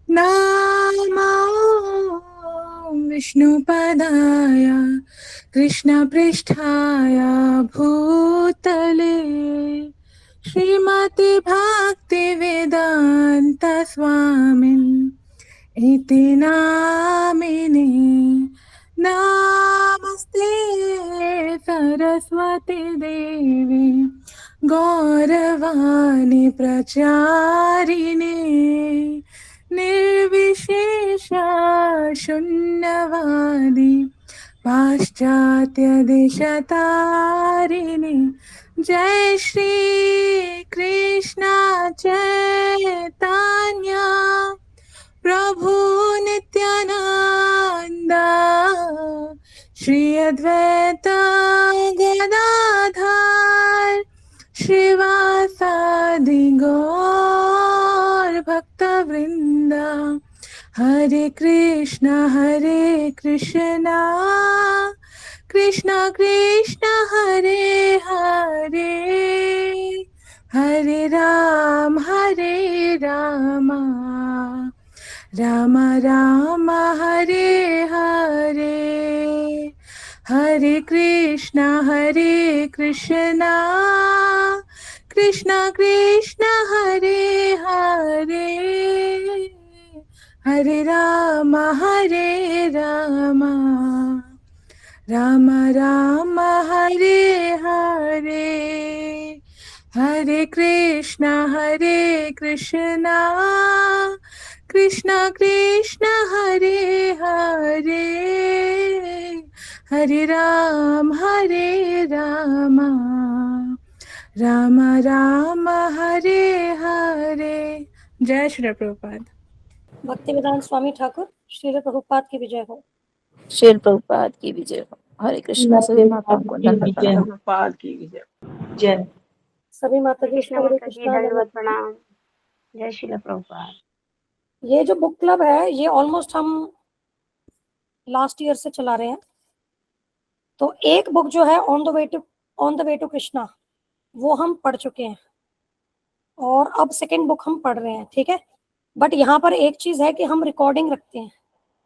नमो विष्णुपदाय कृष्णपृष्ठाय भूतले श्रीमते भक्तिवेदान्त स्वामिन् इति नामिने नमस्ते सरस्वती देवी गौरवाणी प्रचारिणे निर्विशेष शून्यवादी पाश्चात्य देशतारिणे जय श्री कृष्ण चैतन्य प्रभु नित्यानंद श्री अद्वैत गदाधर श्रीवासादि गौर भक्तवृंद हरे कृष्णा कृष्ण कृष्ण हरे हरे हरे राम राम राम हरे हरे हरे कृष्णा कृष्ण कृष्ण हरे हरे हरे राम राम राम हरे हरे हरे कृष्णा कृष्ण कृष्ण हरे हरे हरे राम राम राम हरे हरे। जय श्री प्रभुपाद। भक्तिवेदांत स्वामी ठाकुर श्रील प्रभुपाद की विजय हो। श्रील प्रभुपाद की विजय हो। हरे कृष्णा। सभी माताओं को दंडवत प्रणाम। प्रभुपाद की विजय। जय सभी माताजी को हरे कृष्णा दंडवत प्रणाम। जय श्रील प्रभुपाद। ये जो बुक क्लब है ये ऑलमोस्ट हम लास्ट ईयर से चला रहे हैं। तो एक बुक जो है on the way to Krishna वो हम पढ़ चुके हैं और अब सेकंड बुक हम पढ़ रहे हैं, ठीक है। बट यहाँ पर एक चीज है कि हम रिकॉर्डिंग रखते हैं,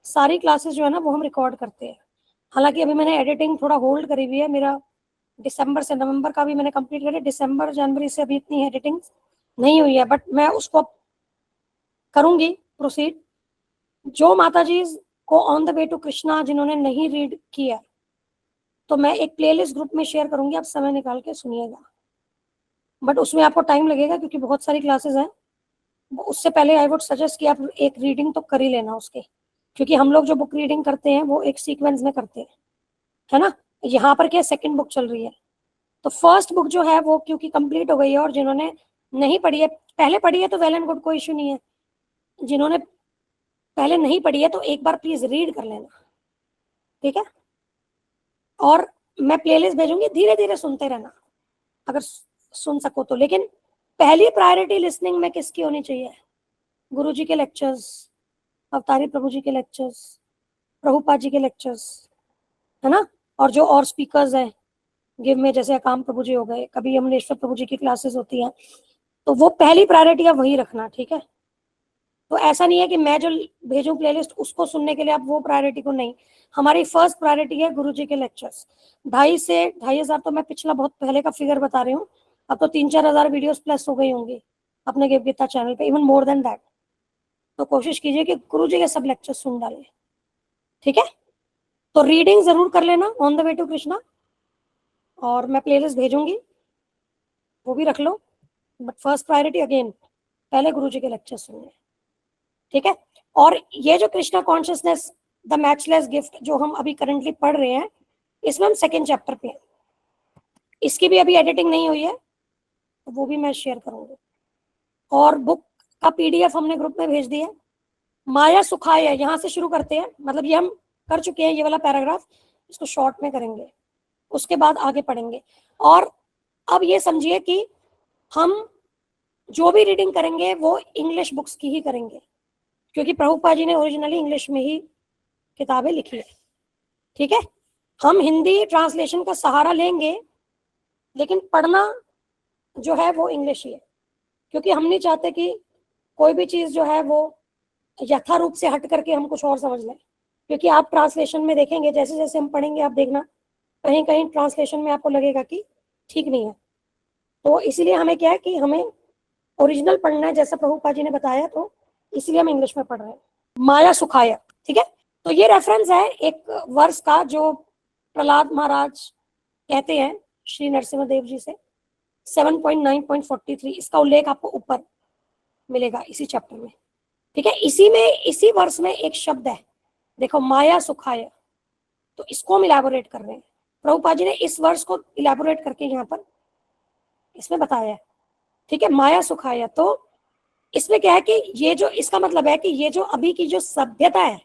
सारी क्लासेस जो है ना वो हम रिकॉर्ड करते हैं। हालांकि अभी मैंने एडिटिंग थोड़ा होल्ड करी हुई है, मेरा दिसंबर से नवंबर का भी मैंने कंप्लीट किया, दिसंबर जनवरी से अभी इतनी एडिटिंग नहीं हुई है, बट मैं उसको करूंगी प्रोसीड। जो माताजी को on the way to Krishna जिन्होंने नहीं रीड किया तो मैं एक प्लेलिस्ट ग्रुप में शेयर करूंगी, आप समय निकाल के सुनिएगा। बट उसमें आपको टाइम लगेगा क्योंकि बहुत सारी क्लासेस हैं। उससे पहले आई वुड सजेस्ट कि आप एक रीडिंग तो कर ही लेना उसके, क्योंकि हम लोग जो बुक रीडिंग करते हैं वो एक सीक्वेंस में करते हैं, है ना। यहाँ पर क्या सेकंड बुक चल रही है, तो फर्स्ट बुक जो है वो क्योंकि कंप्लीट हो गई है, और जिन्होंने नहीं पढ़ी है, पहले पढ़ी है तो वेल एंड गुड, कोई इशू नहीं है। जिन्होंने पहले नहीं पढ़ी है तो एक बार प्लीज रीड कर लेना, ठीक है। और मैं प्लेलिस्ट भेजूंगी, धीरे धीरे सुनते रहना अगर सुन सको तो। लेकिन पहली प्रायोरिटी लिसनिंग में किसकी होनी चाहिए? गुरु जी के लेक्चर्स, अवतारी प्रभु जी के लेक्चर्स, प्रभुपाद जी के लेक्चर्स, है ना। और जो और स्पीकर्स हैं गिव में, जैसे अकाम प्रभु जी हो गए, कभी यमुनेश्वर प्रभु जी की क्लासेस होती हैं, तो वो पहली प्रायोरिटी है, वही रखना, ठीक है। तो ऐसा नहीं है कि मैं जो भेजूं प्लेलिस्ट उसको सुनने के लिए आप वो प्रायोरिटी को नहीं। हमारी फर्स्ट प्रायोरिटी है गुरु जी के लेक्चर्स। 2,500 से 2,500 तो मैं पिछला बहुत पहले का फिगर बता रही हूँ, अब तो 3-4 हजार वीडियोस प्लस हो गई होंगी अपने गिव गीता चैनल पे, इवन मोर देन दैट। तो कोशिश कीजिए कि गुरु जी के सब लेक्चर सुन डालें, ठीक है। तो रीडिंग जरूर कर लेना on the way to Krishna, और मैं प्लेलिस्ट भेजूंगी, वो भी रख लो। बट फर्स्ट प्रायोरिटी अगेन पहले गुरु जी के लेक्चर सुनने, ठीक है। और ये जो Krishna consciousness the matchless gift जो हम अभी करंटली पढ़ रहे हैं, इसमें हम सेकेंड चैप्टर पे हैं। इसकी भी अभी एडिटिंग नहीं हुई है, तो वो भी मैं शेयर करूंगी। और बुक का पीडीएफ हमने ग्रुप में भेज दिया है। माया सुखाय है, यहाँ से शुरू करते हैं, मतलब ये हम कर चुके हैं, ये वाला पैराग्राफ, इसको शॉर्ट में करेंगे, उसके बाद आगे पढ़ेंगे। और अब ये समझिए कि हम जो भी रीडिंग करेंगे वो इंग्लिश बुक्स की ही करेंगे, क्योंकि प्रभुपाद जी ने ओरिजिनली इंग्लिश में ही किताबें लिखी है, ठीक है। हम हिंदी ट्रांसलेशन का सहारा लेंगे, लेकिन पढ़ना जो है वो इंग्लिश ही है, क्योंकि हम नहीं चाहते कि कोई भी चीज जो है वो यथा रूप से हट करके हम कुछ और समझ लें, क्योंकि आप ट्रांसलेशन में देखेंगे, जैसे जैसे हम पढ़ेंगे आप देखना कहीं कहीं ट्रांसलेशन में आपको लगेगा कि ठीक नहीं है। तो इसीलिए हमें क्या है कि हमें ओरिजिनल पढ़ना है, जैसा प्रभुपाद जी ने बताया, तो इसलिए हम इंग्लिश में पढ़ रहे हैं। माया सुखाय, ठीक है। तो ये रेफरेंस है एक वर्ष का जो प्रहलाद महाराज कहते हैं श्री नरसिम्हदेव जी से, 7.9.43, इसका उल्लेख आपको ऊपर मिलेगा इसी चैप्टर में, ठीक है। इसी में, इसी वर्ष में एक शब्द है, देखो, माया सुखाय। तो इसको हम इलेबोरेट कर रहे हैं। प्रभुपाद जी ने इस वर्ष को इलेबोरेट करके यहाँ पर इसमें बताया है, ठीक है, माया सुखाय। तो इसमें क्या है कि ये जो, इसका मतलब है कि ये जो अभी की जो सभ्यता है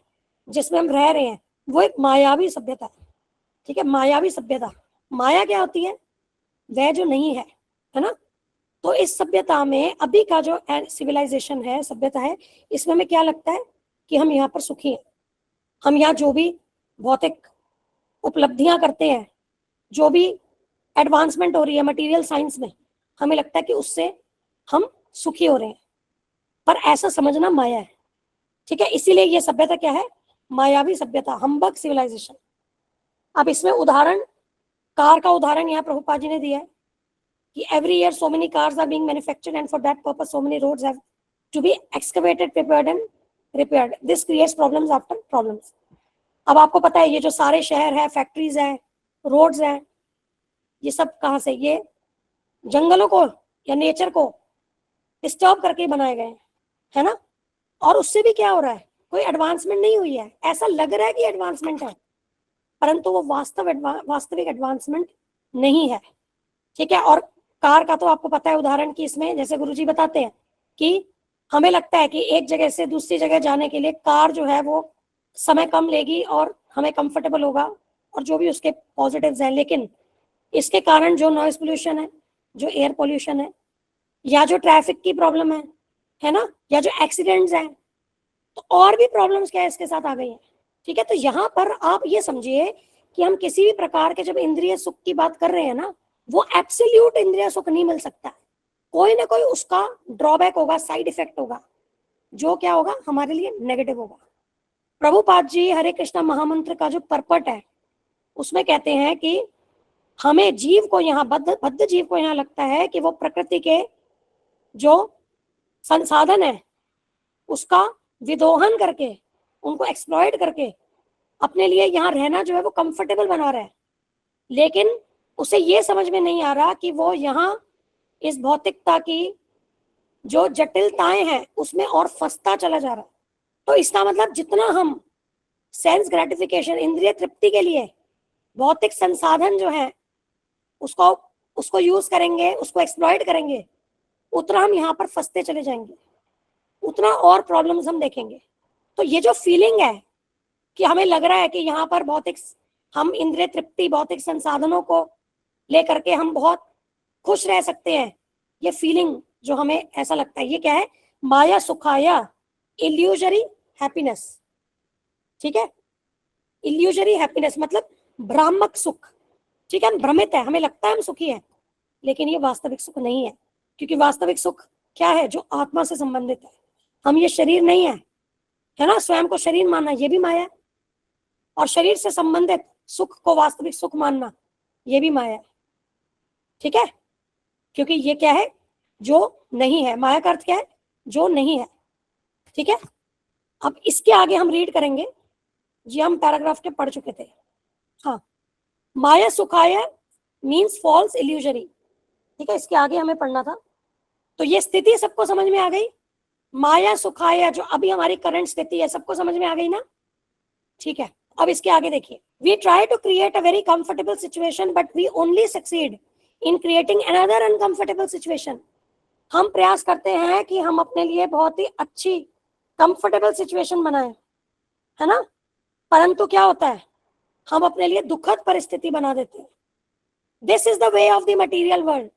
जिसमें हम रह रहे हैं वो एक मायावी सभ्यता है, ठीक है, मायावी सभ्यता। माया क्या होती है? वह जो नहीं है ना। तो इस सभ्यता में अभी का जो सिविलाइजेशन है, सभ्यता है, इसमें हमें क्या लगता है कि हम यहाँ पर सुखी हैं। हम यहाँ जो भी भौतिक उपलब्धियां करते हैं, जो भी एडवांसमेंट हो रही है मटेरियल साइंस में, हमें लगता है कि उससे हम सुखी हो रहे हैं, पर ऐसा समझना माया है, ठीक है। इसीलिए ये सभ्यता क्या है? मायावी सभ्यता, हम्बग सिविलाइजेशन। अब इसमें उदाहरण, कार का उदाहरण यहाँ प्रभुपाद जी ने दिया है कि every year so many cars are being manufactured and for that purpose so many roads have to be excavated, prepared and repaired. This creates problems after problems. अब आपको पता है ये जो सारे शहर है, फैक्ट्रीज है, रोड्स है, ये सब कहाँ से? ये जंगलों को या नेचर को डिस्टर्ब करके बनाए गए है ना। और उससे भी क्या हो रहा है? कोई एडवांसमेंट नहीं हुई है। ऐसा लग रहा है कि एडवांसमेंट है, परंतु वो वास्तविक एडवांसमेंट नहीं है, ठीक है। और कार का तो आपको पता है उदाहरण कि इसमें जैसे गुरुजी बताते हैं कि हमें लगता है कि एक जगह से दूसरी जगह जाने के लिए कार जो है वो समय कम लेगी और हमें कंफर्टेबल होगा और जो भी उसके पॉजिटिव्स हैं, लेकिन इसके कारण जो नॉइज पोल्यूशन है, जो एयर पोल्यूशन है, या जो ट्रैफिक की प्रॉब्लम है ना, या जो एक्सीडेंट्स हैं, तो और भी प्रॉब्लम्स क्या है इसके साथ आ गई हैं, ठीक है। तो यहाँ पर आप ये समझिए कि हम किसी भी प्रकार के जब इंद्रिय सुख की बात कर रहे हैं ना, वो एब्सोल्यूट इंद्रिय सुख नहीं मिल सकता। कोई ना कोई उसका ड्रॉबैक होगा, साइड इफेक्ट होगा, जो क्या होगा? हमारे लिए नेगेटिव होगा। प्रभुपाद जी हरे कृष्णा महामंत्र का जो परपट है उसमें कहते हैं कि हमें जीव को यहाँ, बद्ध जीव को यहाँ लगता है कि वो प्रकृति के जो संसाधन है उसका विदोहन करके, उनको एक्सप्लॉइट करके अपने लिए यहाँ रहना जो है वो कंफर्टेबल बना रहा है, लेकिन उसे ये समझ में नहीं आ रहा कि वो यहाँ इस भौतिकता की जो जटिलताएं हैं उसमें और फंसता चला जा रहा है। तो इसका मतलब जितना हम सेंस ग्रेटिफिकेशन, इंद्रिय तृप्ति के लिए भौतिक संसाधन जो है उसको यूज करेंगे, उसको एक्सप्लॉइट करेंगे, उतना हम यहाँ पर फंसते चले जाएंगे, उतना और प्रॉब्लम्स हम देखेंगे। तो ये जो फीलिंग है कि हमें लग रहा है कि यहाँ पर हम इंद्रिय तृप्ति, भौतिक संसाधनों को लेकर के हम बहुत खुश रह सकते हैं, ये फीलिंग जो हमें ऐसा लगता है, ये क्या है? माया सुखाया, इल्यूजरी हैप्पीनेस, ठीक है। इल्यूजरी हैप्पीनेस मतलब भ्रामक सुख, ठीक है। भ्रमित है, हमें लगता है हम सुखी हैं, लेकिन ये वास्तविक सुख नहीं है, क्योंकि वास्तविक सुख क्या है? जो आत्मा से संबंधित है। हम ये शरीर नहीं है ना, स्वयं को शरीर मानना ये भी माया है, और शरीर से संबंधित सुख को वास्तविक सुख मानना ये भी माया है, ठीक है। क्योंकि ये क्या है? जो नहीं है। माया का अर्थ क्या है? जो नहीं है, ठीक है। अब इसके आगे हम रीड करेंगे जी, हम पैराग्राफ के पढ़ चुके थे। हाँ, माया सुखाय मीन्स फॉल्स इल्यूजरी, ठीक है। इसके आगे हमें पढ़ना था। तो ये स्थिति सबको समझ में आ गई? माया सुखाय जो अभी हमारी करंट स्थिति है, सबको समझ में आ गई ना? ठीक है। अब इसके आगे देखिए, we try to create a very comfortable situation but we only succeed in creating another uncomfortable situation. हम प्रयास करते हैं कि हम अपने लिए बहुत ही अच्छी कंफर्टेबल सिचुएशन बनाएं, है ना, परंतु क्या होता है? हम अपने लिए दुखद परिस्थिति बना देते हैं। This is the way of the material world.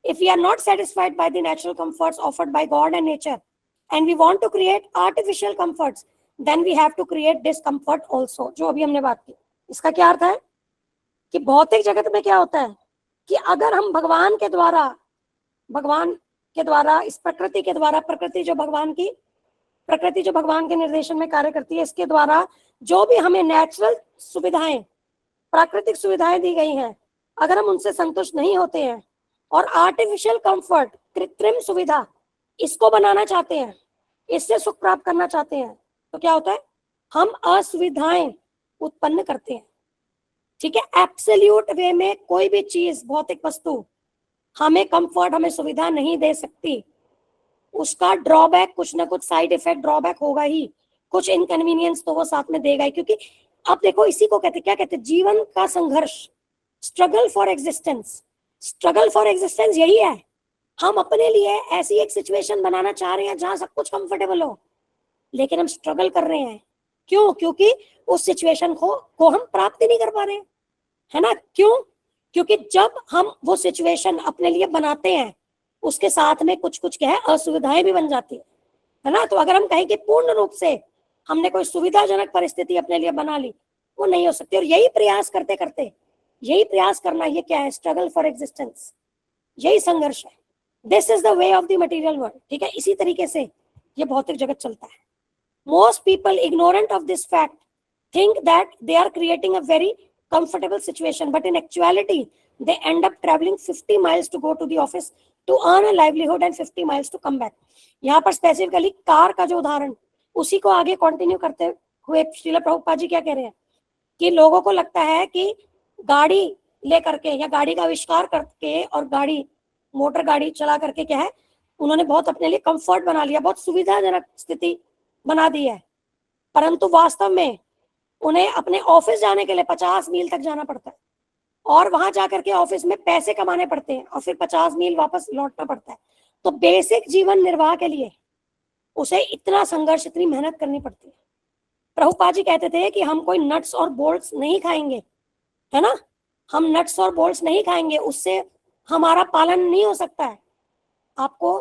If we are not satisfied by the natural comforts offered by God and nature, and we want to create artificial comforts, then we have to create discomfort also. जो अभी हमने बात की, इसका क्या अर्थ है कि भौतिक जगत में क्या होता है कि अगर हम भगवान के द्वारा, इस प्रकृति के द्वारा, प्रकृति जो भगवान की प्रकृति जो भगवान के निर्देशन में कार्य करती है, इसके द्वारा जो भी हमें नेचुरल सुविधाएं, प्राकृतिक सुविधाएं दी गई हैं, अगर हम उनसे संतुष्ट नहीं होते हैं और आर्टिफिशियल कंफर्ट, कृत्रिम सुविधा, इसको बनाना चाहते हैं, इससे सुख प्राप्त करना चाहते हैं, तो क्या होता है, हम असुविधाएं उत्पन्न करते हैं। ठीक है, एब्सोल्यूट वे में कोई भी चीज, भौतिक वस्तु हमें कंफर्ट, हमें सुविधा नहीं दे सकती। उसका ड्रॉबैक, कुछ ना कुछ साइड इफेक्ट ड्रॉबैक होगा ही, कुछ इनकन्वीनियंस तो वो साथ में देगा ही। क्योंकि आप देखो, इसी को कहते, क्या कहते, जीवन का संघर्ष, struggle for existence. Struggle for existence यही है, हम अपने लिए ऐसी एक सिचुएशन बनाना चाह रहे हैं जहां सब कुछ कंफर्टेबल हो, लेकिन हम स्ट्रगल कर रहे हैं। क्यों? क्योंकि उस सिचुएशन को हम प्राप्त नहीं कर पा रहे हैं, है ना। क्यों? क्योंकि जब हम वो सिचुएशन अपने लिए बनाते हैं, उसके साथ में कुछ कुछ क्या है, असुविधाएं भी बन जाती है ना। तो अगर हम कहें कि पूर्ण रूप से हमने कोई सुविधाजनक परिस्थिति अपने लिए बना ली, वो नहीं हो सकती। और यही प्रयास करते करते, यही प्रयास करना, ये क्या है, स्ट्रगल फॉर एग्जिस्टेंस, यही संघर्ष है। This is the way of the material world. ठीक है, इसी तरीके से ये भौतिक जगत चलता है। Most people ignorant of this fact think that they are creating a very comfortable situation, but in actuality they end up traveling 50 miles to go to the office to earn a livelihood and 50 miles to come back. यहाँ पर specifically car का जो उदाहरण, उसी को आगे continue करते हुए श्रील प्रभुपाद जी क्या कह रहे हैं कि लोगों को लगता है कि गाड़ी लेकर के या गाड़ी का आविष्कार करके और गाड़ी, मोटर गाड़ी चला करके क्या है, उन्होंने बहुत अपने लिए कंफर्ट बना लिया, बहुत सुविधाजनक स्थिति बना दी है। परंतु वास्तव में उन्हें अपने ऑफिस जाने के लिए 50 मील तक जाना पड़ता है, और वहां जाकर के ऑफिस में पैसे कमाने पड़ते हैं, और फिर 50 मील वापस लौटना पड़ता है। तो बेसिक जीवन निर्वाह के लिए उसे इतना संघर्ष, इतनी मेहनत करनी पड़ती है। प्रभुपाद जी कहते थे कि हम कोई नट्स और बोल्ट्स नहीं खाएंगे, है ना, हम नट्स और बोल्ट्स नहीं खाएंगे, उससे हमारा पालन नहीं हो सकता है। आपको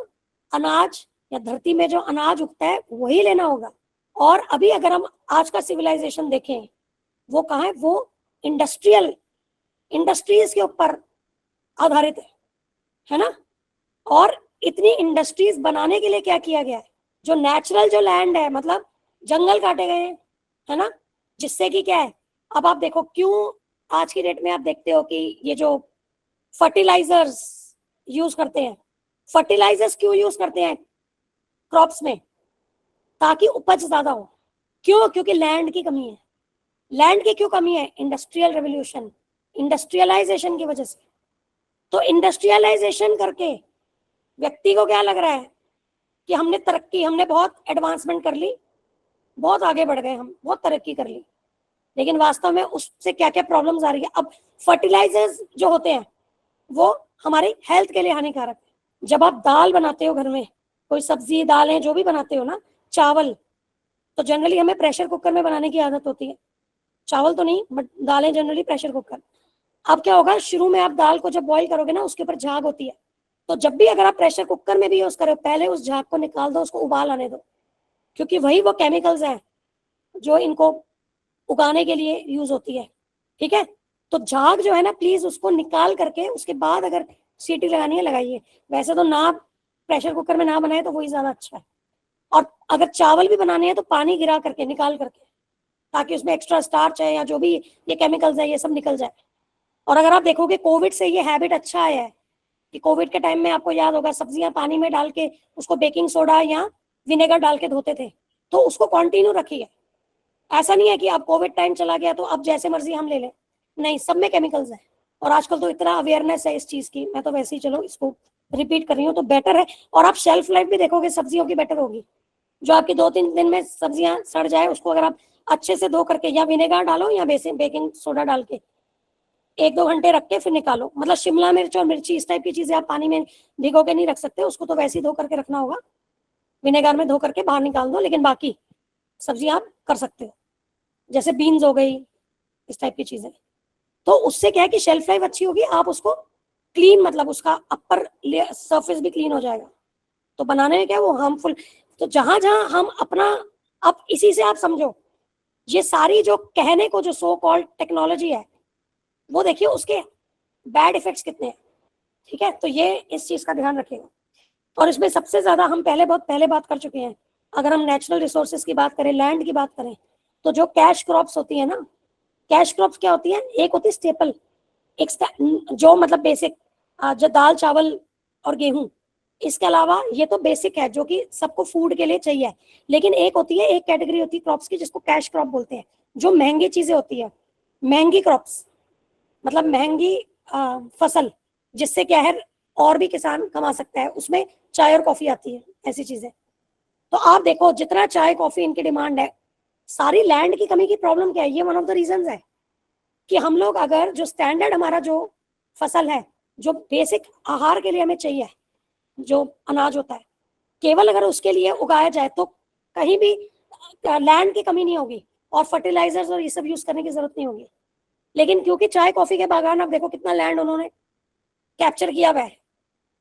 अनाज या धरती में जो अनाज उगता है वही लेना होगा। और अभी अगर हम आज का सिविलाइजेशन देखें, वो कहाँ है, वो इंडस्ट्रीज के ऊपर आधारित है ना। और इतनी इंडस्ट्रीज बनाने के लिए क्या किया गया है, जो नेचुरल जो लैंड है, मतलब जंगल काटे गए हैं, है ना, जिससे कि क्या है, अब आप देखो क्यों आज की डेट में आप देखते हो कि ये जो फर्टिलाइजर्स यूज करते हैं, फर्टिलाइजर्स क्यों यूज करते हैं क्रॉप्स में, ताकि उपज ज्यादा हो। क्यों? क्योंकि लैंड की कमी है। लैंड की क्यों कमी है? इंडस्ट्रियल रेवोल्यूशन, इंडस्ट्रियलाइजेशन की वजह से। तो इंडस्ट्रियलाइजेशन करके व्यक्ति को क्या लग रहा है कि हमने तरक्की, हमने बहुत एडवांसमेंट कर ली, बहुत आगे बढ़ गए, हम बहुत तरक्की कर ली, लेकिन वास्तव में उससे क्या क्या प्रॉब्लम्स आ रही है। अब फर्टिलाइजर्स जो होते हैं वो हमारी हेल्थ के लिए हानिकारक है। जब आप दाल बनाते हो घर में, कोई सब्जी दालें जो भी बनाते हो ना, चावल, तो जनरली हमें प्रेशर कुकर में बनाने की आदत होती है, चावल तो नहीं बट दालें जनरली प्रेशर कुकर। अब क्या होगा, शुरू में आप दाल को जब बॉईल करोगे ना, उसके ऊपर झाग होती है, तो जब भी अगर आप प्रेशर कुकर में भी यूज करो, पहले उस झाग को निकाल दो, उसको उबाल आने दो, क्योंकि वही वो केमिकल्स हैं जो इनको उगाने के लिए यूज होती है। ठीक है, तो झाग जो है ना, प्लीज उसको निकाल करके उसके बाद अगर सीटी लगानी है लगाइए। वैसे तो ना प्रेशर कुकर में ना बनाए तो वही ज्यादा अच्छा है। और अगर चावल भी बनाने हैं तो पानी गिरा करके, निकाल करके, ताकि उसमें एक्स्ट्रा स्टार्च है या जो भी ये केमिकल्स है ये सब निकल जाए। और अगर आप देखोगे कोविड से ये हैबिट अच्छा आया है कि कोविड के टाइम में आपको याद होगा, सब्जियां पानी में डाल के उसको बेकिंग सोडा या विनेगर डाल के धोते थे, तो उसको कंटिन्यू रखिए। ऐसा नहीं है कि अब कोविड टाइम चला गया तो अब जैसे मर्जी हम ले लें, नहीं, सब में केमिकल्स है। और आजकल तो इतना अवेयरनेस है इस चीज की, मैं तो वैसे ही चलो इसको रिपीट कर रही हूँ, तो बेटर है। और आप शेल्फ लाइफ भी देखोगे सब्जियों की बेटर होगी। जो आपकी 2-3 दिन में सब्जियां सड़ जाए, उसको अगर आप अच्छे से धो करके या विनेगर डालो या बेकिंग सोडा डाल के 1-2 घंटे रख के फिर निकालो। मतलब शिमला मिर्च और मिर्ची, इस टाइप की चीजें आप पानी में भिगो के नहीं रख सकते, उसको तो वैसे ही धो करके रखना होगा, विनेगर में धो करके बाहर निकाल दो। लेकिन बाकी सब्जियां आप कर सकते हो, जैसे बीन्स हो गई, इस टाइप की चीजें। तो उससे क्या है कि शेल्फ लाइफ अच्छी होगी, आप उसको क्लीन, मतलब उसका अपर सरफेस भी क्लीन हो जाएगा। तो बनाने में क्या वो हार्मफुल, तो जहां जहां हम अपना, अब इसी से आप समझो ये सारी जो कहने को जो सो कॉल्ड टेक्नोलॉजी है, वो देखिए उसके बैड इफेक्ट्स कितने हैं। ठीक है, तो ये इस चीज का ध्यान रखिएगा। और इसमें सबसे ज्यादा हम बहुत पहले बात कर चुके हैं, अगर हम नेचुरल रिसोर्सेज की बात करें, लैंड की बात करें, तो जो कैश क्रॉप्स होती है ना, कैश क्रॉप्स क्या होती है? एक होती है स्टेपल, एक जो मतलब बेसिक, जो दाल चावल और गेहूं, इसके अलावा ये तो बेसिक है जो कि सबको फूड के लिए चाहिए। लेकिन एक होती है, एक कैटेगरी होती है क्रॉप्स की जिसको कैश क्रॉप बोलते हैं, जो महंगी चीजें होती है, महंगी क्रॉप्स, मतलब महंगी फसल, जिससे क्या है और भी किसान कमा सकता है, उसमें चाय और कॉफी आती है, ऐसी चीजें। तो आप देखो जितना चाय कॉफी इनकी डिमांड है, सारी लैंड की कमी की प्रॉब्लम क्या है? ये वन ऑफ द रीजंस है कि हम लोग अगर जो स्टैंडर्ड हमारा जो फसल है, जो बेसिक आहार के लिए हमें चाहिए, जो अनाज होता है, केवल अगर उसके लिए उगाया जाए तो कहीं भी लैंड की कमी नहीं होगी और फर्टिलाइजर्स और ये सब यूज करने की जरूरत नहीं होगी। लेकिन क्योंकि चाय कॉफी के बागान, अब देखो कितना लैंड उन्होंने कैप्चर किया हुआ है,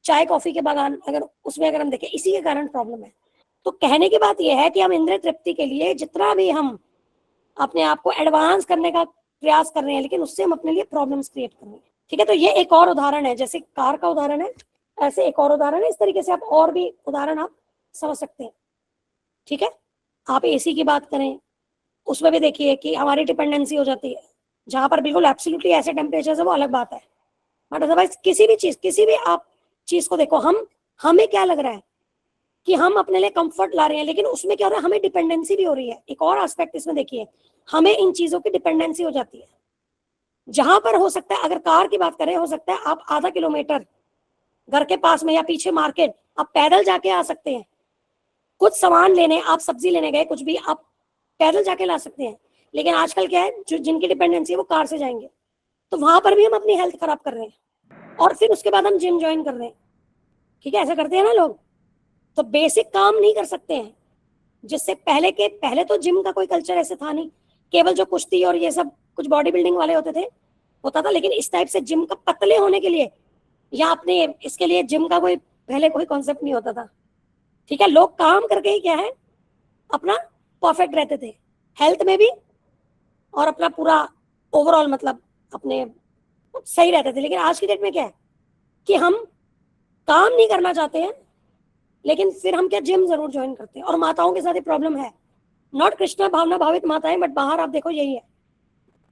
चाय कॉफी के बागान अगर उसमें अगर हम देखें, इसी के कारण प्रॉब्लम है। तो कहने की बात यह है कि हम इंद्रिय तृप्ति के लिए जितना भी हम अपने आप को एडवांस करने का प्रयास कर रहे हैं, लेकिन उससे हम अपने लिए प्रॉब्लम्स क्रिएट कर रहे हैं। ठीक है, तो ये एक और उदाहरण है, जैसे कार का उदाहरण है, ऐसे एक और उदाहरण है। इस तरीके से आप और भी उदाहरण आप समझ सकते हैं। ठीक है, आप एसी की बात करें, उसमें भी देखिए कि हमारी डिपेंडेंसी हो जाती है, जहां पर बिल्कुल एब्सोल्युटली ऐसे टेम्परेचर है वो अलग बात है, बट अदरवाइज किसी भी चीज, किसी भी आप चीज को देखो, हमें क्या लग रहा है कि हम अपने लिए कंफर्ट ला रहे हैं, लेकिन उसमें क्या हो रहा है, हमें डिपेंडेंसी भी हो रही है। एक और एस्पेक्ट इसमें देखिए, हमें इन चीजों की डिपेंडेंसी हो जाती है। जहां पर हो सकता है, अगर कार की बात करें, हो सकता है आप आधा किलोमीटर घर के पास में या पीछे मार्केट आप पैदल जाके आ सकते हैं, कुछ सामान लेने, आप सब्जी लेने गए, कुछ भी आप पैदल जाके ला सकते हैं। लेकिन आजकल क्या है, जो जिनकी डिपेंडेंसी है वो कार से जाएंगे, तो वहां पर भी हम अपनी हेल्थ खराब कर रहे हैं और फिर उसके बाद हम जिम ज्वाइन कर रहे हैं। ठीक है, ऐसा करते हैं ना लोग, तो बेसिक काम नहीं कर सकते हैं। जिससे पहले तो जिम का कोई कल्चर ऐसे था नहीं, केवल जो कुश्ती और ये सब कुछ बॉडी बिल्डिंग वाले होते थे होता था, लेकिन इस टाइप से जिम का पतले होने के लिए या अपने इसके लिए जिम का कोई पहले कोई कॉन्सेप्ट नहीं होता था। ठीक है, लोग काम करके ही क्या है अपना परफेक्ट रहते थे, हेल्थ में भी और अपना पूरा ओवरऑल मतलब अपने सही रहते थे। लेकिन आज की डेट में क्या है कि हम काम नहीं करना चाहते हैं, लेकिन फिर हम क्या जिम जरूर ज्वाइन करते हैं। और माताओं के साथ ये प्रॉब्लम है, नॉट कृष्णा भावना भावित माताएं, बट बाहर आप देखो यही है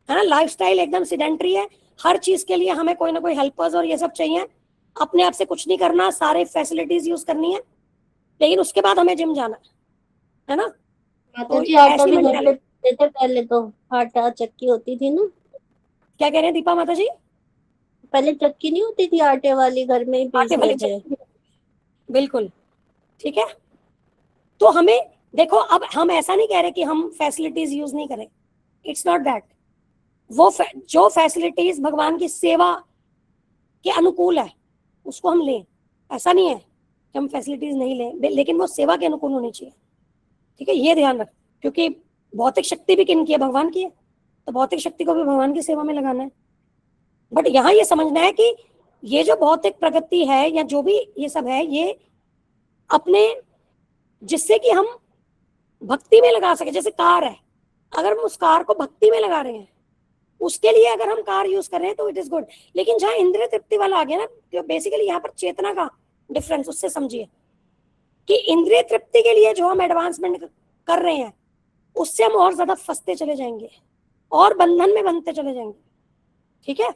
ना, लाइफस्टाइल एकदम सिडेंटरी है, हर चीज के लिए हमें कोई ना कोई हेल्पर्स और ये सब चाहिए, अपने आप से कुछ नहीं करना, सारे फैसिलिटीज यूज करनी है, लेकिन उसके बाद हमें जिम जाना है ना। माता जी आटा भी घर पे पीसते थे पहले, तो आटा चक्की होती थी ना। क्या कह रहे हैं दीपा माता जी? पहले चक्की नहीं होती थी आटे वाली, घर में ही आटे वाली पीसते थे। चक्की, बिल्कुल ठीक है। तो हमें देखो, अब हम ऐसा नहीं कह रहे कि हम फैसिलिटीज यूज नहीं करें, इट्स नॉट दैट। वो जो फैसिलिटीज भगवान की सेवा के अनुकूल है उसको हम लें, ऐसा नहीं है कि हम फैसिलिटीज नहीं लें, लेकिन वो सेवा के अनुकूल होनी चाहिए। ठीक है, ये ध्यान रख, क्योंकि भौतिक शक्ति भी किन की है? भगवान की है, तो भौतिक शक्ति को भी भगवान की सेवा में लगाना है। बट यहाँ ये समझना है कि ये जो भौतिक प्रगति है या जो भी ये सब है, ये अपने जिससे कि हम भक्ति में लगा सके, जैसे कार है, अगर हम उस कार को भक्ति में लगा रहे हैं, उसके लिए अगर हम कार यूज कर रहे हैं तो इट इज गुड। लेकिन जहां इंद्रिय तृप्ति वाला आ गया ना, तो बेसिकली यहाँ पर चेतना का डिफरेंस, उससे समझिए कि इंद्रिय तृप्ति के लिए जो हम एडवांसमेंट कर रहे हैं, उससे हम और ज्यादा फंसते चले जाएंगे और बंधन में बनते चले जाएंगे। ठीक है,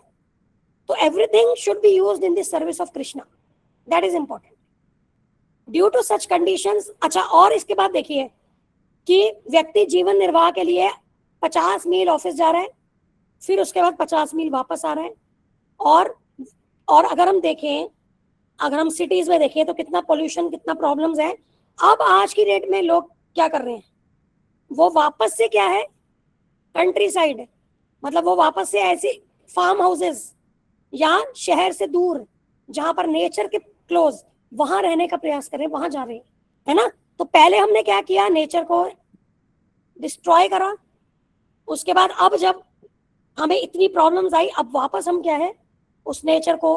तो everything should be used in the service of Krishna, that is important due to such conditions. अच्छा, और इसके बाद देखिए कि व्यक्ति जीवन निर्वाह के लिए 50 मील ऑफिस जा रहा है, फिर उसके बाद 50 मील वापस आ रहे हैं। और अगर हम देखें, अगर हम सिटीज में देखें तो कितना पोल्यूशन, कितना प्रॉब्लम्स है। अब आज की डेट में लोग क्या कर रहे हैं, वो वापस से क्या है कंट्री साइड, मतलब वो वापस से ऐसे फार्म हाउसेस या शहर से दूर जहां पर नेचर के क्लोज, वहां रहने का प्रयास करें, वहां जा रहे हैं, है ना। तो पहले हमने क्या किया, नेचर को डिस्ट्रॉय करा, उसके बाद अब जब हमें इतनी प्रॉब्लम्स आई, अब वापस हम क्या है उस नेचर को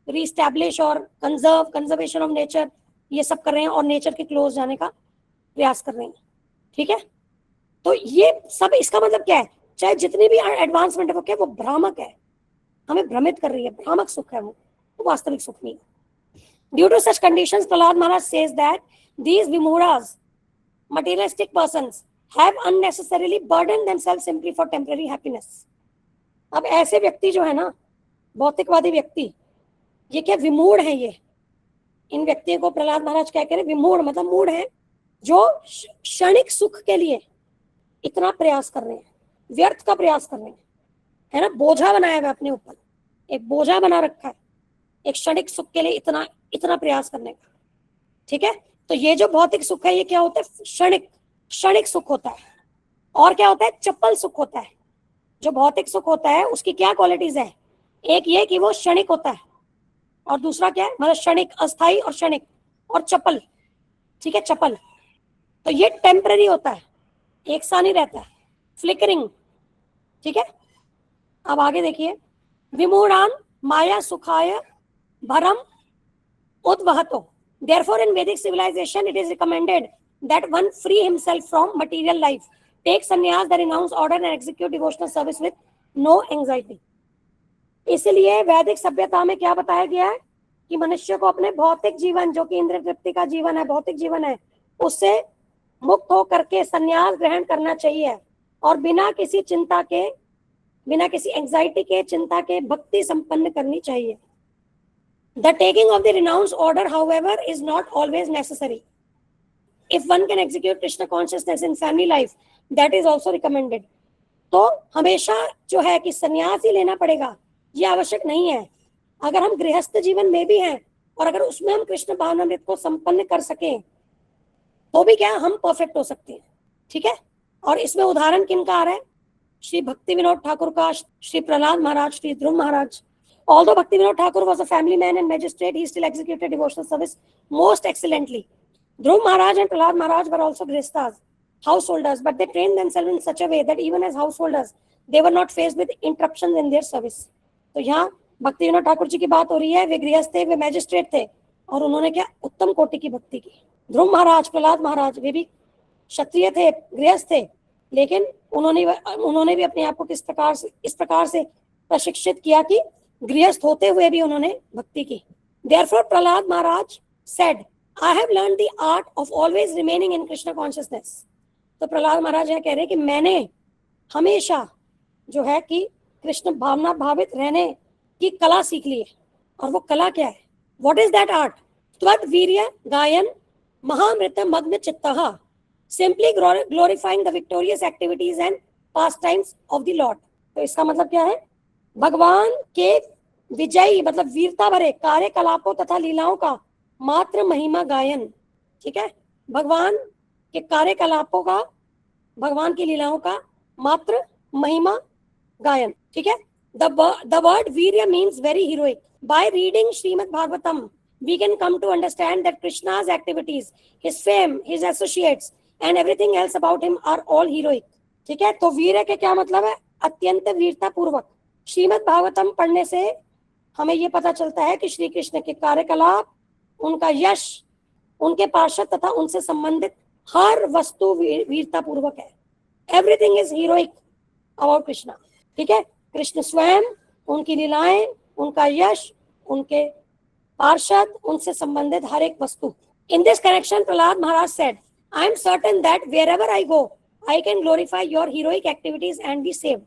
रीस्टैब्लिश और कंजर्वेशन ऑफ नेचर ये सब कर रहे हैं और नेचर के क्लोज जाने का प्रयास कर रहे हैं। ठीक है, तो ये सब इसका मतलब क्या है, चाहे जितनी भी एडवांसमेंट है वो क्या, वो भ्रामक है, हमें भ्रमित कर रही है, भ्रामक सुख है, वो वास्तविक सुख नहीं है। Due to such conditions, Prahlad Maharaj says that these vimuras, materialistic persons have unnecessarily burdened themselves simply for temporary happiness. अब ऐसे व्यक्ति जो है ना, भौतिकवादी व्यक्ति, ये क्या विमूढ़ है? ये इन व्यक्तियों को प्रहलाद महाराज क्या कह रहे? विमूढ़ मतलब मूढ़ है, जो क्षणिक सुख के लिए इतना प्रयास कर रहे हैं, व्यर्थ का प्रयास कर रहे हैं, है ना? बोझा बनाया हुआ अपने ऊपर, एक बोझा बना रखा है एक क्षणिक सुख के लिए इतना इतना प्रयास करने का। ठीक है, तो ये जो भौतिक सुख है ये क्या होता है? क्षणिक सुख होता है। और क्या होता है? चपल सुख होता है। जो भौतिक सुख होता है उसकी क्या क्वालिटीज है? एक ये कि वो क्षणिक होता है, और दूसरा क्या है? मतलब क्षणिक, अस्थाई और क्षणिक और चपल। ठीक है, चपल। तो ये टेम्पररी होता है, एक सा नहीं रहता है, फ्लिकरिंग। ठीक है, अब आगे देखिए, विमूढ़ान माया सुखाय भरम उद्वहतो। Therefore, in Vedic civilization, it is recommended that one free himself from material life, take sannyas, the renounced order, and execute devotional service with no anxiety. इसलिए वैदिक सभ्यता में क्या बताया गया है कि मनुष्य को अपने भौतिक जीवन, जो कि इंद्रिय तृप्ति का जीवन है, भौतिक जीवन है, उससे मुक्त होकर के संन्यास ग्रहण करना चाहिए, और बिना किसी चिंता के, बिना किसी एंजाइटी के, चिंता के भक्ति संपन्न करनी चाहिए। The taking of the renounced order, however, is not always necessary. If one can execute Krishna consciousness in family life, that is also recommended. तो हमेशा जो है कि संन्यास ही लेना पड़ेगा, ये आवश्यक नहीं है। अगर हम गृहस्थ जीवन में भी हैं और अगर उसमें हम कृष्ण भावनामृत को संपन्न कर सकें, तो भी क्या हम परफेक्ट हो सकते हैं। ठीक है, और इसमें उदाहरण किनका आ रहा है? श्री भक्ति विनोद ठाकुर का, श्री प्रहलाद महाराज, श्री ध्रुव महाराज। Although Bhakti Vinod Thakur was a family man and magistrate, he still executed devotional service most excellently. Dhruv Maharaj and Prahlad Maharaj were also grihasthas, householders, but they trained themselves in such a way that even as householders, they were not faced with interruptions in their service. तो यहाँ भक्ति विनोद ठाकुर जी की बात हो रही है। वे गृहस्थ थे, वे मैजिस्ट्रेट थे, और उन्होंने क्या उत्तम कोटि की भक्ति की। ध्रुव महाराज, प्रहलाद महाराज, वे भी क्षत्रिय थे, गृहस्थ थे, लेकिन उन्होंने भी अपने आप को इस प्रकार से प्रशिक्षित किया कि गृहस्थ होते हुए भी उन्होंने भक्ति की। Therefore, Prahlad Maharaj said, I have learned the art of always remaining in Krishna consciousness. तो प्रहलाद महाराज यह कह रहे हैं कि मैंने हमेशा जो है कि कृष्ण भावना भावित रहने की कला सीख ली है। और वो कला क्या है? What is that art? त्वद वीर्य गायन महामृत मग्न चित्तः, simply glorifying the victorious activities and pastimes of the Lord. तो इसका मतलब क्या है? भगवान के विजयी मतलब वीरता भरे कार्यकलापों तथा लीलाओं का मात्र महिमा गायन। ठीक है, भगवान के कार्यकलापों का, भगवान की लीलाओं का मात्र महिमा गायन। ठीक है, the word वीर्य means very heroic. By reading Srimad Bhagavatam, we can come to understand that Krishna's activities, his fame, his associates and everything else about him are all heroic. ठीक है, तो वीर्य के क्या मतलब है? अत्यंत वीरता पूर्वक। श्रीमद् भागवतम पढ़ने से हमें ये पता चलता है कि श्री कृष्ण के कार्यकलाप, उनका यश, उनके पार्षद तथा उनसे संबंधित हर वस्तु वीरता पूर्वक है। Everything is heroic about Krishna. ठीक है, कृष्ण स्वयं, उनकी लीलाएं, उनका यश, उनके पार्षद, उनसे संबंधित हर एक वस्तु। In this connection Prahlad Maharaj said, I am certain that wherever I go I can glorify your heroic activities and be saved.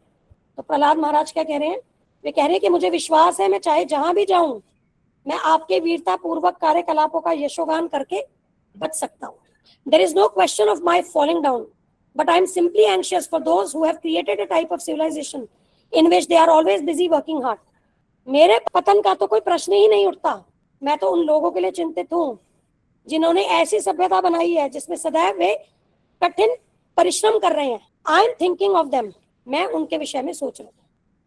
तो प्रहलाद महाराज क्या कह रहे हैं? वे कह रहे हैं कि मुझे विश्वास है, मैं चाहे जहां भी जाऊं, मैं आपके वीरता पूर्वक कार्यकलापों का यशोगान करके बच सकता हूं। There is no question of my falling down, but I am simply anxious for those who have created a type of civilisation in which they are always busy working hard. मेरे पतन का तो कोई प्रश्न ही नहीं उठता। मैं तो उन लोगों के लिए चिंतित हूँ जिन्होंने ऐसी सभ्यता बनाई है जिसमें सदैव वे कठिन परिश्रम कर रहे हैं। I am thinking of them, मैं उनके विषय में सोच रहा हूँ।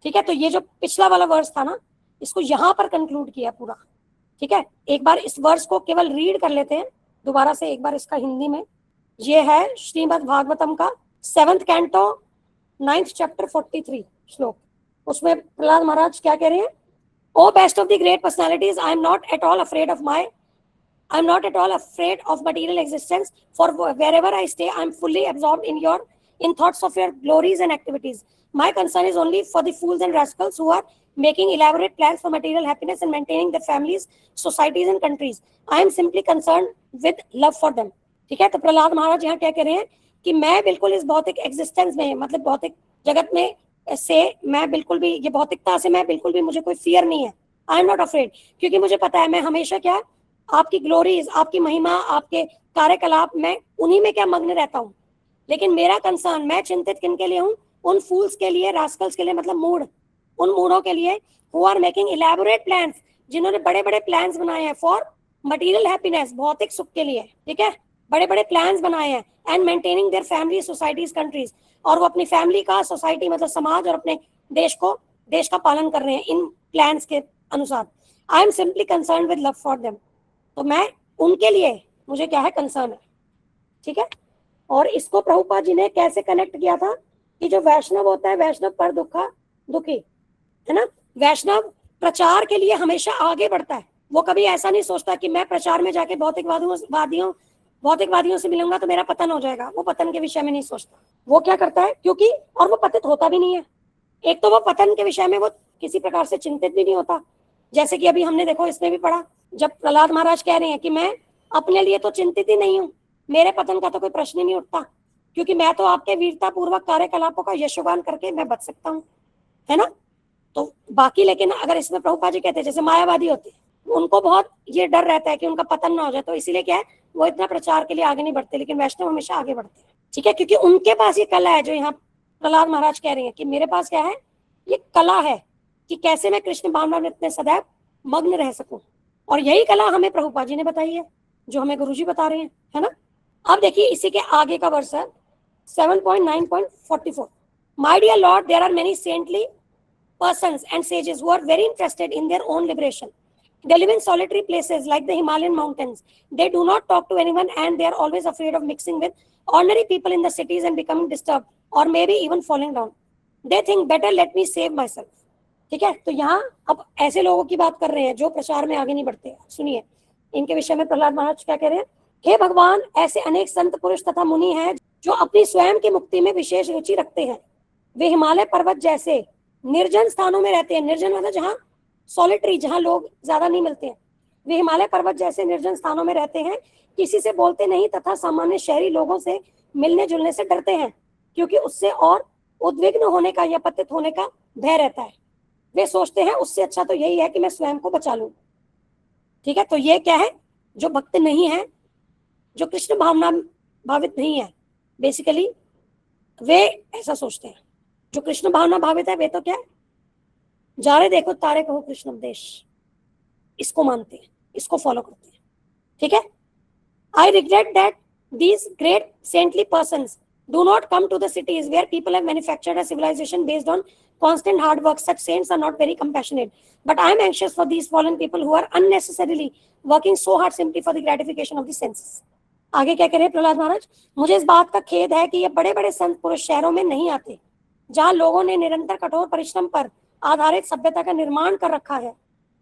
ठीक है, तो ये जो पिछला वाला वर्स था ना, इसको यहाँ पर कंक्लूड किया पूरा। ठीक है, एक बार इस वर्स को केवल रीड कर लेते हैं दोबारा से एक बार इसका हिंदी में। ये है श्रीमद् भागवतम का 7th कैंटो 9th चैप्टर 43 श्लोक। उसमें प्रहलाद महाराज क्या कह रहे हैं? O best of the great personalities, I am not at all afraid of material existence, for wherever I stay I am fully absorbed in thoughts of your glories and activities. My concern is only for the fools and rascals who are making elaborate plans for material happiness and maintaining their families, societies and countries. I am simply concerned with love for them. ठीक है। तो प्रहलाद महाराज यहाँ क्या कह रहे हैं कि मैं बिल्कुल इस भौतिक एग्जिस्टेंस में, मतलब भौतिक जगत में से मैं बिल्कुल भी, ये भौतिकता से मैं बिल्कुल भी, मुझे कोई फियर नहीं है। आई एम नॉट अफ्रेड, क्योंकि मुझे पता है मैं हमेशा क्या, आपकी ग्लोरीज, आपकी महिमा, आपके कार्यकलाप, मैं उन्हीं में क्या मग्न रहता हूँ। लेकिन मेरा कंसर्न, मैं चिंतित किन के लिए हूँ? उन फूल्स के लिए, रास्कल्स के लिए, मतलब मूड, उन मूडों के लिए who are making elaborate plans, जिन्होंने बड़े बड़े प्लान्स बनाए हैं फॉर मटेरियल हैप्पीनेस, भौतिक सुख के लिए, ठीक है, बड़े बड़े प्लान्स बनाए हैं, and maintaining their family, societies, countries, और वो अपनी फैमिली का, सोसाइटी मतलब समाज, और अपने देश का पालन कर रहे हैं इन प्लान्स के अनुसार। आई am simply concern with love for them, तो मैं उनके लिए, मुझे क्या है, कंसर्न है, ठीक है। और इसको प्रभुपाद जी ने कैसे कनेक्ट किया था कि जो वैष्णव होता है, वैष्णव पर दुखी है ना, वैष्णव प्रचार के लिए हमेशा आगे बढ़ता है। वो कभी ऐसा नहीं सोचता कि मैं प्रचार में जाके भौतिकवादियों से मिलूंगा तो मेरा पतन हो जाएगा। वो पतन के विषय में नहीं सोचता। वो क्या करता है, क्योंकि, और वो पतित होता भी नहीं है। एक तो वो पतन के विषय में वो किसी प्रकार से चिंतित भी नहीं होता। जैसे कि अभी हमने देखो, इसमें भी पढ़ा, जब प्रहलाद महाराज कह रहे हैं कि मैं अपने लिए तो चिंतित ही नहीं हूँ, मेरे पतन का तो कोई प्रश्न ही नहीं उठता, क्योंकि मैं तो आपके वीरता पूर्वक कार्यकलापों का यशोगान करके मैं बच सकता हूँ, है ना। तो बाकी, लेकिन अगर इसमें प्रभुपाद जी कहते हैं, जैसे मायावादी होते हैं, उनको बहुत ये डर रहता है कि उनका पतन ना हो जाए, तो इसीलिए क्या है, वो इतना प्रचार के लिए आगे नहीं बढ़ते। लेकिन वैष्णव हमेशा आगे बढ़ते हैं, ठीक है, क्योंकि उनके पास ये कला है, जो यहाँ प्रहलाद महाराज कह रहे हैं कि मेरे पास क्या है, ये कला है कि कैसे मैं कृष्ण भावनामृत में सदैव मग्न रह सकूं। और यही कला हमें प्रभुपाद जी ने बताई है, जो हमें गुरुजी बता रहे हैं, है ना। अब देखिए इसी के आगे का वर्ष है 7.9.44। My dear Lord, there are many saintly persons and sages who are very interested in their own liberation. They live in solitary places like the Himalayan mountains. They do not talk to anyone, and they are always afraid of mixing with ordinary people in the cities and becoming disturbed or maybe even falling down. They think better let me save myself. ठीक है। तो यहाँ अब ऐसे लोगों की बात कर रहे हैं जो प्रचार में आगे नहीं बढ़ते। सुनिए इनके विषय में प्रहलाद महाराज क्या कह रहे हैं। हे भगवान, ऐसे अनेक संत पुरुष तथा मुनि हैं जो अपनी स्वयं की मुक्ति में विशेष रुचि रखते हैं। वे हिमालय पर्वत जैसे निर्जन स्थानों में रहते हैं। निर्जन मतलब जहाँ सॉलिटरी, जहाँ लोग ज्यादा नहीं मिलते हैं। वे हिमालय पर्वत जैसे निर्जन स्थानों में रहते हैं, किसी से बोलते नहीं तथा सामान्य शहरी लोगों से मिलने जुलने से डरते हैं, क्योंकि उससे और उद्विग्न होने का या पतित होने का भय रहता है। वे सोचते हैं उससे अच्छा तो यही है कि मैं स्वयं को बचा लूं। ठीक है। तो ये क्या है, जो भक्त नहीं है, जो कृष्ण भावना भावित नहीं है, बेसिकली वे ऐसा सोचते हैं। जो कृष्ण भावना भावित है वे तो क्या है, जा रहे देखो तारे कहो कृष्ण उपदेश, इसको मानते हैं, इसको फॉलो करते हैं। ठीक है। I regret that these great saintly persons do not come to the cities where people have manufactured a civilization based on constant hard work. Such saints are not very compassionate, but I am anxious for these fallen people who are unnecessarily working so hard simply for the gratification of the senses. आगे क्या कह रहे हैं प्रहलाद महाराज, मुझे इस बात का खेद है कि ये बड़े बड़े संत पुरुष शहरों में नहीं आते, जहाँ लोगों ने निरंतर कठोर परिश्रम पर आधारित सभ्यता का निर्माण कर रखा है।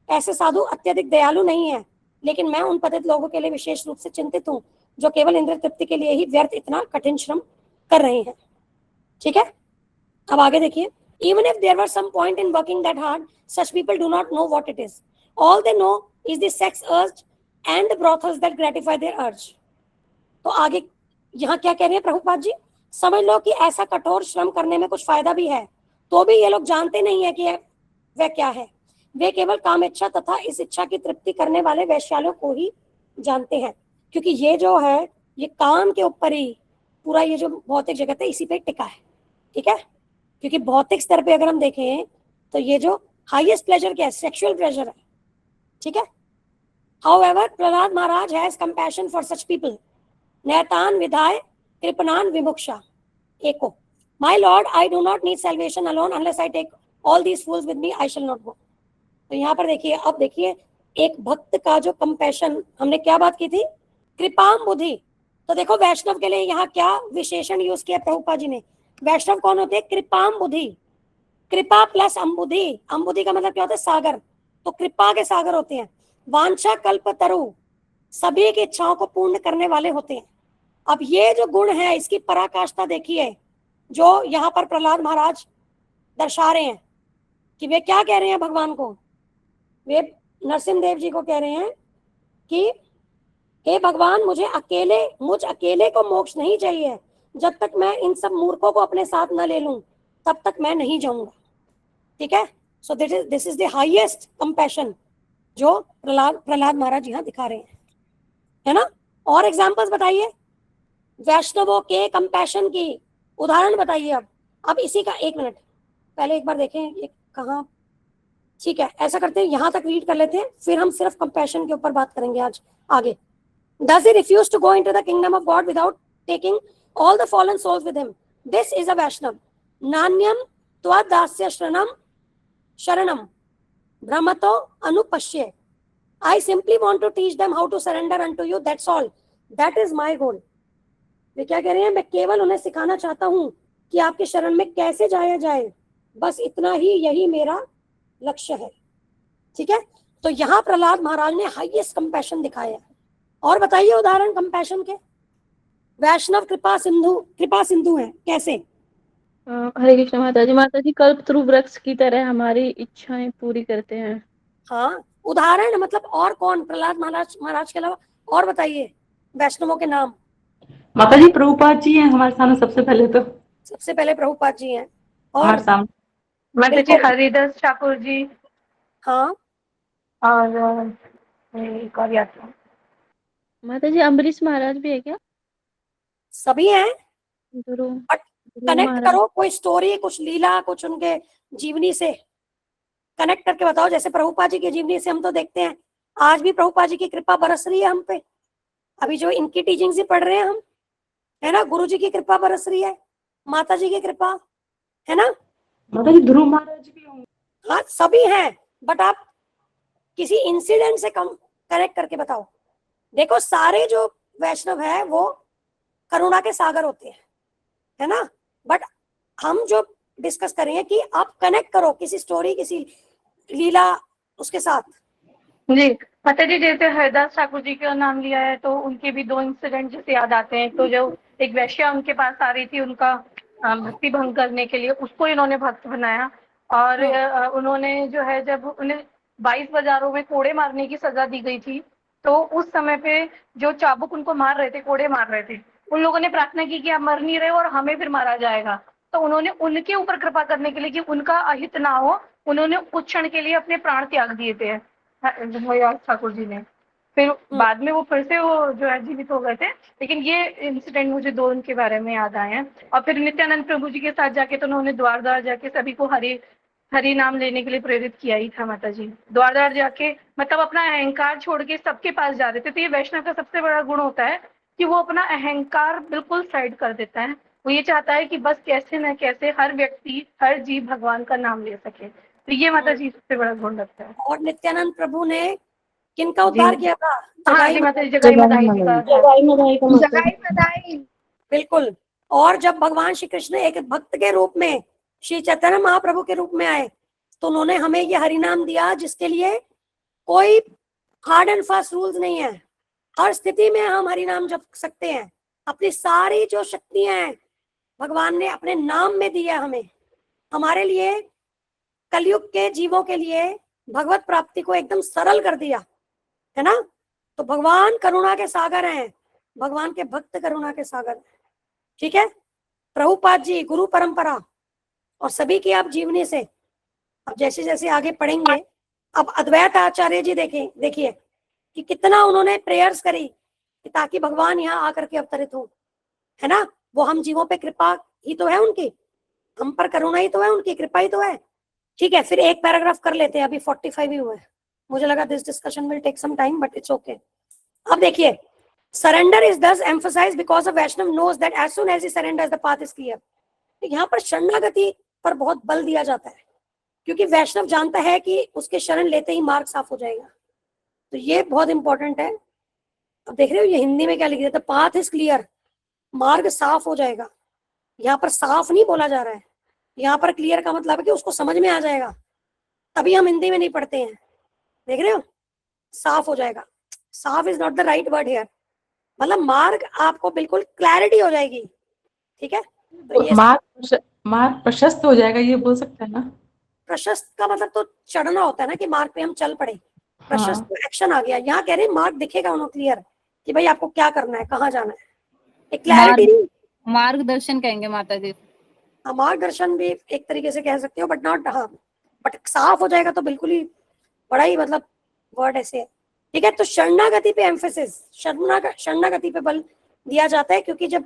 ऐसे साधु अत्यधिक दयालु नहीं है, लेकिन मैं उन पतित लोगों के लिए विशेष रूप से चिंतित हूँ जो केवल इंद्रिय तृप्ति के लिए ही व्यर्थ इतना कठिन श्रम कर रहे हैं। ठीक है। अब आगे देखिए, even if there was some point in working that hard, such people do not know what it is. All they know is the sex urge and the brothels that gratify their urge. तो आगे यहाँ क्या कह रहे हैं प्रभुपाद जी, समझ लो कि ऐसा कठोर श्रम करने में कुछ फायदा भी है, तो भी ये लोग जानते नहीं है कि वह क्या है। वे केवल काम इच्छा तथा इस इच्छा की तृप्ति करने वाले वैश्यालों को ही जानते हैं, क्योंकि ये जो है ये काम के ऊपर ही पूरा ये जो भौतिक जगत है इसी पे टिका है। ठीक है। क्योंकि भौतिक स्तर पे अगर हम देखें तो ये जो हाईएस्ट प्लेजर क्या है, सेक्सुअल प्लेजर है। ठीक है। However Prahlad Maharaj has compassion for such people, नैतान विधाय कृपणान विमुक्षा एको। My lord, I do not need salvation alone unless I take all these fools with me, I shall not go. तो यहाँ पर देखिए, अब देखिए एक भक्त का जो कंपैशन, हमने क्या बात की थी, कृपाम बुद्धि। तो देखो वैष्णव के लिए यहाँ क्या विशेषण यूज किया प्रभुपाद जी ने। वैष्णव कौन होते हैं, कृपाम बुद्धि। कृपा प्लस अम्बुधि, अम्बुधि का मतलब क्या होता है, सागर। तो कृपा के सागर होते हैं। वांछा कल्प तरु, सभी की इच्छाओं को पूर्ण करने वाले होते हैं। अब ये जो गुण है इसकी पराकाष्ठा देखिए जो यहाँ पर प्रहलाद महाराज दर्शा रहे हैं कि वे क्या कह रहे हैं भगवान को। वे नरसिंह देव जी को कह रहे हैं कि हे भगवान मुझ अकेले को मोक्ष नहीं चाहिए, जब तक मैं इन सब मूर्खों को अपने साथ न ले लूं तब तक मैं नहीं जाऊंगा। ठीक है, so this is the highest compassion जो प्रहलाद महाराज यहाँ दिखा रहे हैं, है ना। और एग्जांपल्स बताइए वैष्णवों के कंपैशन की, उदाहरण बताइए। अब इसी का 1 मिनट पहले एक बार देखें ये कहाँ। ठीक है, ऐसा करते हैं, यहाँ तक रीड कर लेते हैं, फिर हम सिर्फ कंपैशन के ऊपर बात करेंगे आज आगे। Does he refuse to go into the kingdom of God without taking all the fallen souls with him? This is a Vaishnav. Nanyam twadasya sharanam brahmato anupashye. I simply want to teach them how to surrender unto you. That's all. That is my goal. वे क्या कह रहे हैं, मैं केवल उन्हें सिखाना चाहता हूँ कि आपके शरण में कैसे जाया जाए, बस इतना ही, यही मेरा लक्ष्य है। ठीक है, तो यहाँ प्रहलाद महाराज ने हाईएस्ट कंपैशन दिखाया है। और बताइए उदाहरण कंपैशन के। वैष्णव कृपा सिंधु है, कैसे? हरे कृष्ण माता जी। माता जी कल्पतरु वृक्ष की तरह हमारी इच्छाएं पूरी करते हैं। हाँ, उदाहरण मतलब और कौन, प्रहलाद महाराज के अलावा और बताइए वैष्णवों के नाम। माता जी प्रभुपाद जी हैं हमारे सामने सबसे पहले, तो सबसे पहले प्रभुपाद जी हैं। और हमारे सामने माता जी हरिदास ठाकुर जी। हाँ, और एक और याद था। माता जी अम्बरीश महाराज भी है क्या? सभी हैं। ध्रुव कनेक्ट महाराज। करो, कोई स्टोरी, कुछ लीला, कुछ उनके जीवनी से कनेक्ट करके बताओ। जैसे प्रभुपाद जी की जीवनी से हम तो देखते हैं आज भी प्रभुपाद जी की कृपा बरस रही है हम पे। अभी जो इनकी टीचिंग्स ही पढ़ रहे हैं हम, है ना, गुरु जी की कृपा बरस रही है, माता जी की कृपा, है ना। माता जी ध्रुव महाराज भी होंगे। हाँ, सभी हैं, बट आप किसी इंसिडेंट से कम कनेक्ट करके बताओ। देखो सारे जो वैष्णव है वो करुणा के सागर होते हैं, है ना, बट हम जो डिस्कस करेंगे कि आप कनेक्ट करो किसी स्टोरी, किसी लीला उसके साथ। जी माता जी, जैसे हरिदास ठाकुर जी का नाम लिया है तो उनके भी 2 इंसिडेंट जैसे याद आते हैं। तो जो एक वैश्या उनके पास आ रही थी उनका भक्ति भंग करने के लिए, उसको इन्होंने भक्त बनाया। और उन्होंने जो है, जब उन्हें 22 बाजारों में कोड़े मारने की सजा दी गई थी, तो उस समय पे जो चाबुक उनको मार रहे थे, कोड़े मार रहे थे, उन लोगों ने प्रार्थना की कि आप मर नहीं रहे और हमें फिर मारा जाएगा। तो उन्होंने उनके ऊपर कृपा करने के लिए कि उनका अहित ना हो, उन्होंने कुछ क्षण के लिए अपने प्राण त्याग दिए थे हरिदास ठाकुर जी ने। फिर बाद में वो फिर से वो जो है जीवित हो गए थे। लेकिन ये इंसिडेंट मुझे 2 उनके बारे में याद आए हैं। और फिर नित्यानंद प्रभु जी के साथ जाके तो उन्होंने द्वार द्वार जाके सभी को हरि नाम लेने के लिए प्रेरित किया ही था। माता जी द्वार द्वार जाके मतलब अपना अहंकार छोड़ के सबके पास जा रहे थे। तो ये वैष्णव का सबसे बड़ा गुण होता है कि वो अपना अहंकार बिल्कुल साइड कर देता है। वो ये चाहता है कि बस कैसे न कैसे हर व्यक्ति, हर जीव भगवान का नाम ले सके। तो ये माता जी सबसे बड़ा गुण लगता है। और नित्यानंद प्रभु ने किनका उद्धार किया था? हाँ जी माता जी, जगाई मदाई जी का। जगाई मदाई। बिल्कुल। और जब भगवान श्री कृष्ण एक भक्त के रूप में श्री चैतन्य महाप्रभु के रूप में आए तो उन्होंने हमें ये हरिनाम दिया, जिसके लिए कोई हार्ड एंड फास्ट रूल्स नहीं है। हर स्थिति में हम हरिनाम जप सकते हैं। अपनी सारी जो शक्तियां हैं भगवान ने अपने नाम में दिया हमें, हमारे लिए, कलयुग के जीवों के लिए भगवत प्राप्ति को एकदम सरल कर दिया, है ना। तो भगवान करुणा के सागर हैं, भगवान के भक्त करुणा के सागर हैं। ठीक है, प्रभुपाद जी गुरु परंपरा और सभी की आप जीवनी से अब जैसे जैसे आगे पढ़ेंगे। अब अद्वैत आचार्य जी देखिए कि कितना उन्होंने प्रेयर्स करी कि ताकि भगवान यहाँ आकर के अवतरित हो, है ना। वो हम जीवों पे कृपा ही तो है उनकी, हम पर करुणा ही तो है उनकी, कृपा ही तो है। ठीक है, फिर एक पैराग्राफ कर लेते हैं, अभी 45 ही हुए। मुझे लगा this discussion will take some time but it's okay. अब देखिए, surrender is thus emphasised because a Vaishnava knows that as soon as he surrenders the path is clear. यहाँ पर शरणागति पर बहुत बल दिया जाता है क्योंकि वैष्णव जानता है कि उसके शरण लेते ही मार्ग साफ हो जाएगा। तो ये बहुत इंपॉर्टेंट है। अब देख रहे हो ये हिंदी में क्या लिख दिया था, पाथ इज क्लियर, मार्ग साफ हो जाएगा। यहाँ पर साफ नहीं बोला जा रहा है, यहाँ पर क्लियर का मतलब है कि उसको समझ में आ जाएगा। तभी हम हिंदी में नहीं पढ़ते हैं, देख रहे हो, साफ हो जाएगा। साफ is not the right word here, मतलब मार्ग आपको बिल्कुल क्लैरिटी हो जाएगी। ठीक है, तो ये मार्ग प्रशस्त हो जाएगा, ये बोल सकते हैं ना। प्रशस्त का मतलब तो चढ़ना होता है ना कि मार्ग पे हम चल पड़े। प्रशस्त तो एक्शन आ गया। यहाँ कह रहे हैं मार्ग दिखेगा उन्हें क्लियर, कि भाई आपको क्या करना है, कहाँ जाना है, एक क्लैरिटी नहीं। मार्गदर्शन कहेंगे माता जी। मार्गदर्शन भी एक तरीके से कह सकते हो, बट नॉट, हाँ, बट साफ हो जाएगा तो बिल्कुल ही बड़ा ही मतलब वर्ड ऐसे है। ठीक है, तो शरणागति पे एम्फेसिस, शरणागति पे बल दिया जाता है, क्योंकि जब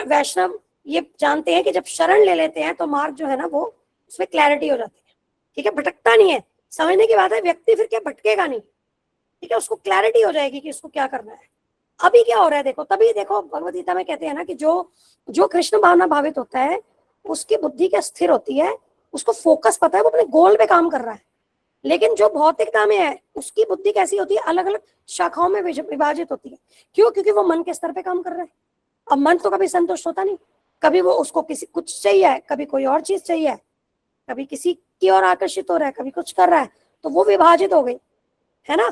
वैष्णव ये जानते हैं कि जब शरण ले लेते हैं तो मार्ग जो है ना वो उसमें क्लैरिटी हो जाती है। ठीक है, भटकता नहीं है, समझने की बात है, व्यक्ति फिर क्या भटकेगा नहीं। ठीक है, उसको क्लैरिटी हो जाएगी कि उसको क्या करना है। अभी क्या हो रहा है देखो, तभी देखो भगवद गीता में कहते हैं ना कि जो कृष्ण भावना भावित होता है उसकी बुद्धि क्या स्थिर होती है, उसको फोकस पता है, वो अपने गोल पे काम कर रहा है। लेकिन जो भौतिकता में है उसकी बुद्धि कैसी होती है, अलग अलग शाखाओं में विभाजित होती है। क्यों? क्योंकि वो मन के स्तर पे काम कर रहा है। अब मन तो कभी संतुष्ट होता नहीं, कभी वो उसको किसी कुछ चाहिए है, कभी कोई और चीज चाहिए है, कभी किसी की ओर आकर्षित हो रहा है, कभी कुछ कर रहा है, तो वो विभाजित हो गई है ना,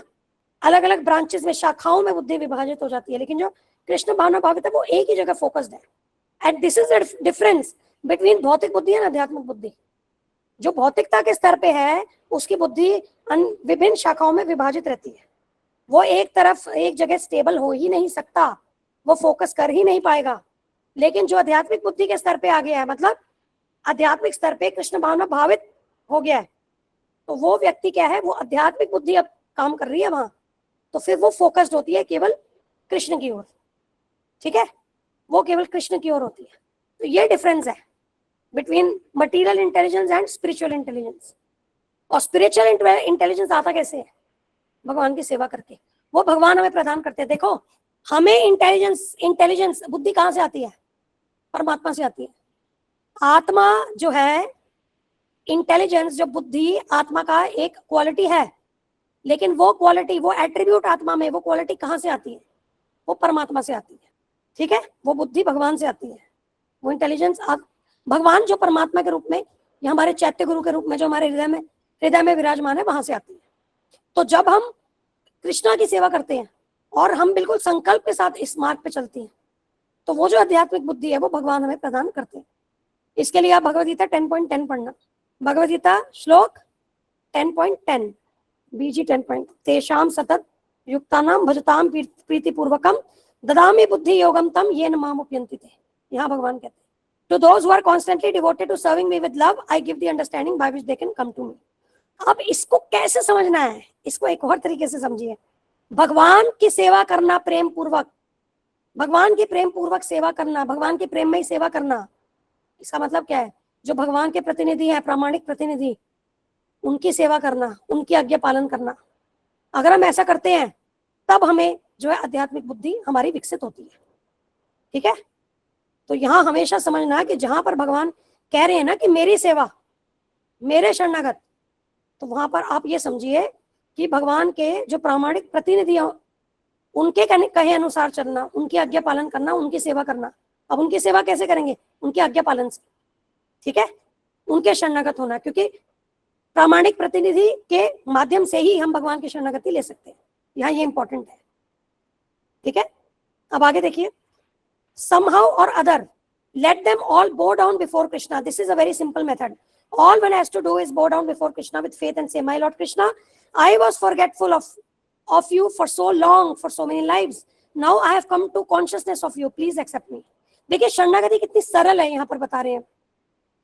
अलग अलग ब्रांचेस में, शाखाओं में बुद्धि विभाजित हो जाती है। लेकिन जो कृष्ण भावना भावित है वो एक ही जगह फोकस्ड है। And this is the difference between भौतिक बुद्धि एंड आध्यात्मिक बुद्धि। जो भौतिकता के स्तर पे है उसकी बुद्धि विभिन्न शाखाओं में विभाजित रहती है, वो एक तरफ एक जगह स्टेबल हो ही नहीं सकता, वो फोकस कर ही नहीं पाएगा। लेकिन जो आध्यात्मिक बुद्धि के स्तर पे आ गया है, मतलब आध्यात्मिक स्तर पे कृष्ण भावना भावित हो गया है, तो वो व्यक्ति क्या है, वो आध्यात्मिक बुद्धि अब काम कर रही है वहां, तो फिर वो फोकस्ड होती है केवल कृष्ण की ओर। ठीक है, वो केवल कृष्ण की ओर होती है। तो ये डिफरेंस है between material intelligence and spiritual intelligence. और स्पिरिचुअल इंटेलिजेंस आता कैसे है? भगवान की सेवा करके, वो भगवान हमें प्रदान करते हैं। देखो, हमें इंटेलिजेंस बुद्धि कहाँ से आती है? परमात्मा से आती है। आत्मा जो है, इंटेलिजेंस जो बुद्धि आत्मा का एक क्वालिटी है, लेकिन वो क्वालिटी, वो एट्रीब्यूट आत्मा में, वो क्वालिटी कहाँ से आती है? वो परमात्मा से आती है। ठीक है, वो बुद्धि भगवान से आती है, वो इंटेलिजेंस भगवान जो परमात्मा के रूप में या हमारे चैत्य गुरु के रूप में जो हमारे हृदय में विराजमान है, वहां से आती है। तो जब हम कृष्णा की सेवा करते हैं और हम बिल्कुल संकल्प के साथ इस मार्ग पे चलते हैं, तो वो जो आध्यात्मिक बुद्धि है वो भगवान हमें प्रदान करते हैं। इसके लिए आप भगवद गीता 10.10 पढ़ना, भगवद गीता श्लोक 10.10 बीजी 10. तेषां सतत युक्तानां भजतां प्रीतिपूर्वकम ददामि बुद्धि योगम तम येन माम उपयन्ति ते। यहाँ भगवान कहते हैं, to those who are constantly devoted to serving me with love, I give the understanding by which they can come to me. अब इसको कैसे समझना है? इसको एक और तरीके से समझिए। भगवान की सेवा करना प्रेम पूर्वक, भगवान की प्रेम पूर्वक सेवा करना, भगवान की प्रेम में ही सेवा करना, इसका मतलब क्या है? जो भगवान के प्रतिनिधि हैं, प्रामाणिक प्रतिनिधि, उनकी सेवा करना, उनकी आज्ञा पालन करना। अगर हम ऐसा करते हैं तब हमें जो है आध्यात्मिक बुद्धि हमारी विकसित होती है। ठीक है, तो यहाँ हमेशा समझना है कि जहां पर भगवान कह रहे हैं ना कि मेरी सेवा, मेरे शरणागत, तो वहां पर आप ये समझिए कि भगवान के जो प्रामाणिक प्रतिनिधि हैं उनके कहे अनुसार चलना, उनकी आज्ञा पालन करना, उनकी सेवा करना। अब उनकी सेवा कैसे करेंगे? उनकी आज्ञा पालन से। ठीक है, उनके शरणागत होना, क्योंकि प्रामाणिक प्रतिनिधि के माध्यम से ही हम भगवान की शरणागति ले सकते हैं। यहाँ ये इंपॉर्टेंट है। ठीक है, अब आगे देखिए, somehow or other let them all bow down before Krishna. This is a very simple method. All one has to do is bow down before Krishna with faith and say, my Lord Krishna, I was forgetful of you for so long, for so many lives. Now I have come to consciousness of you. Please accept me. देखिए शरणागति कितनी सरल है, यहाँ पर बता रहे हैं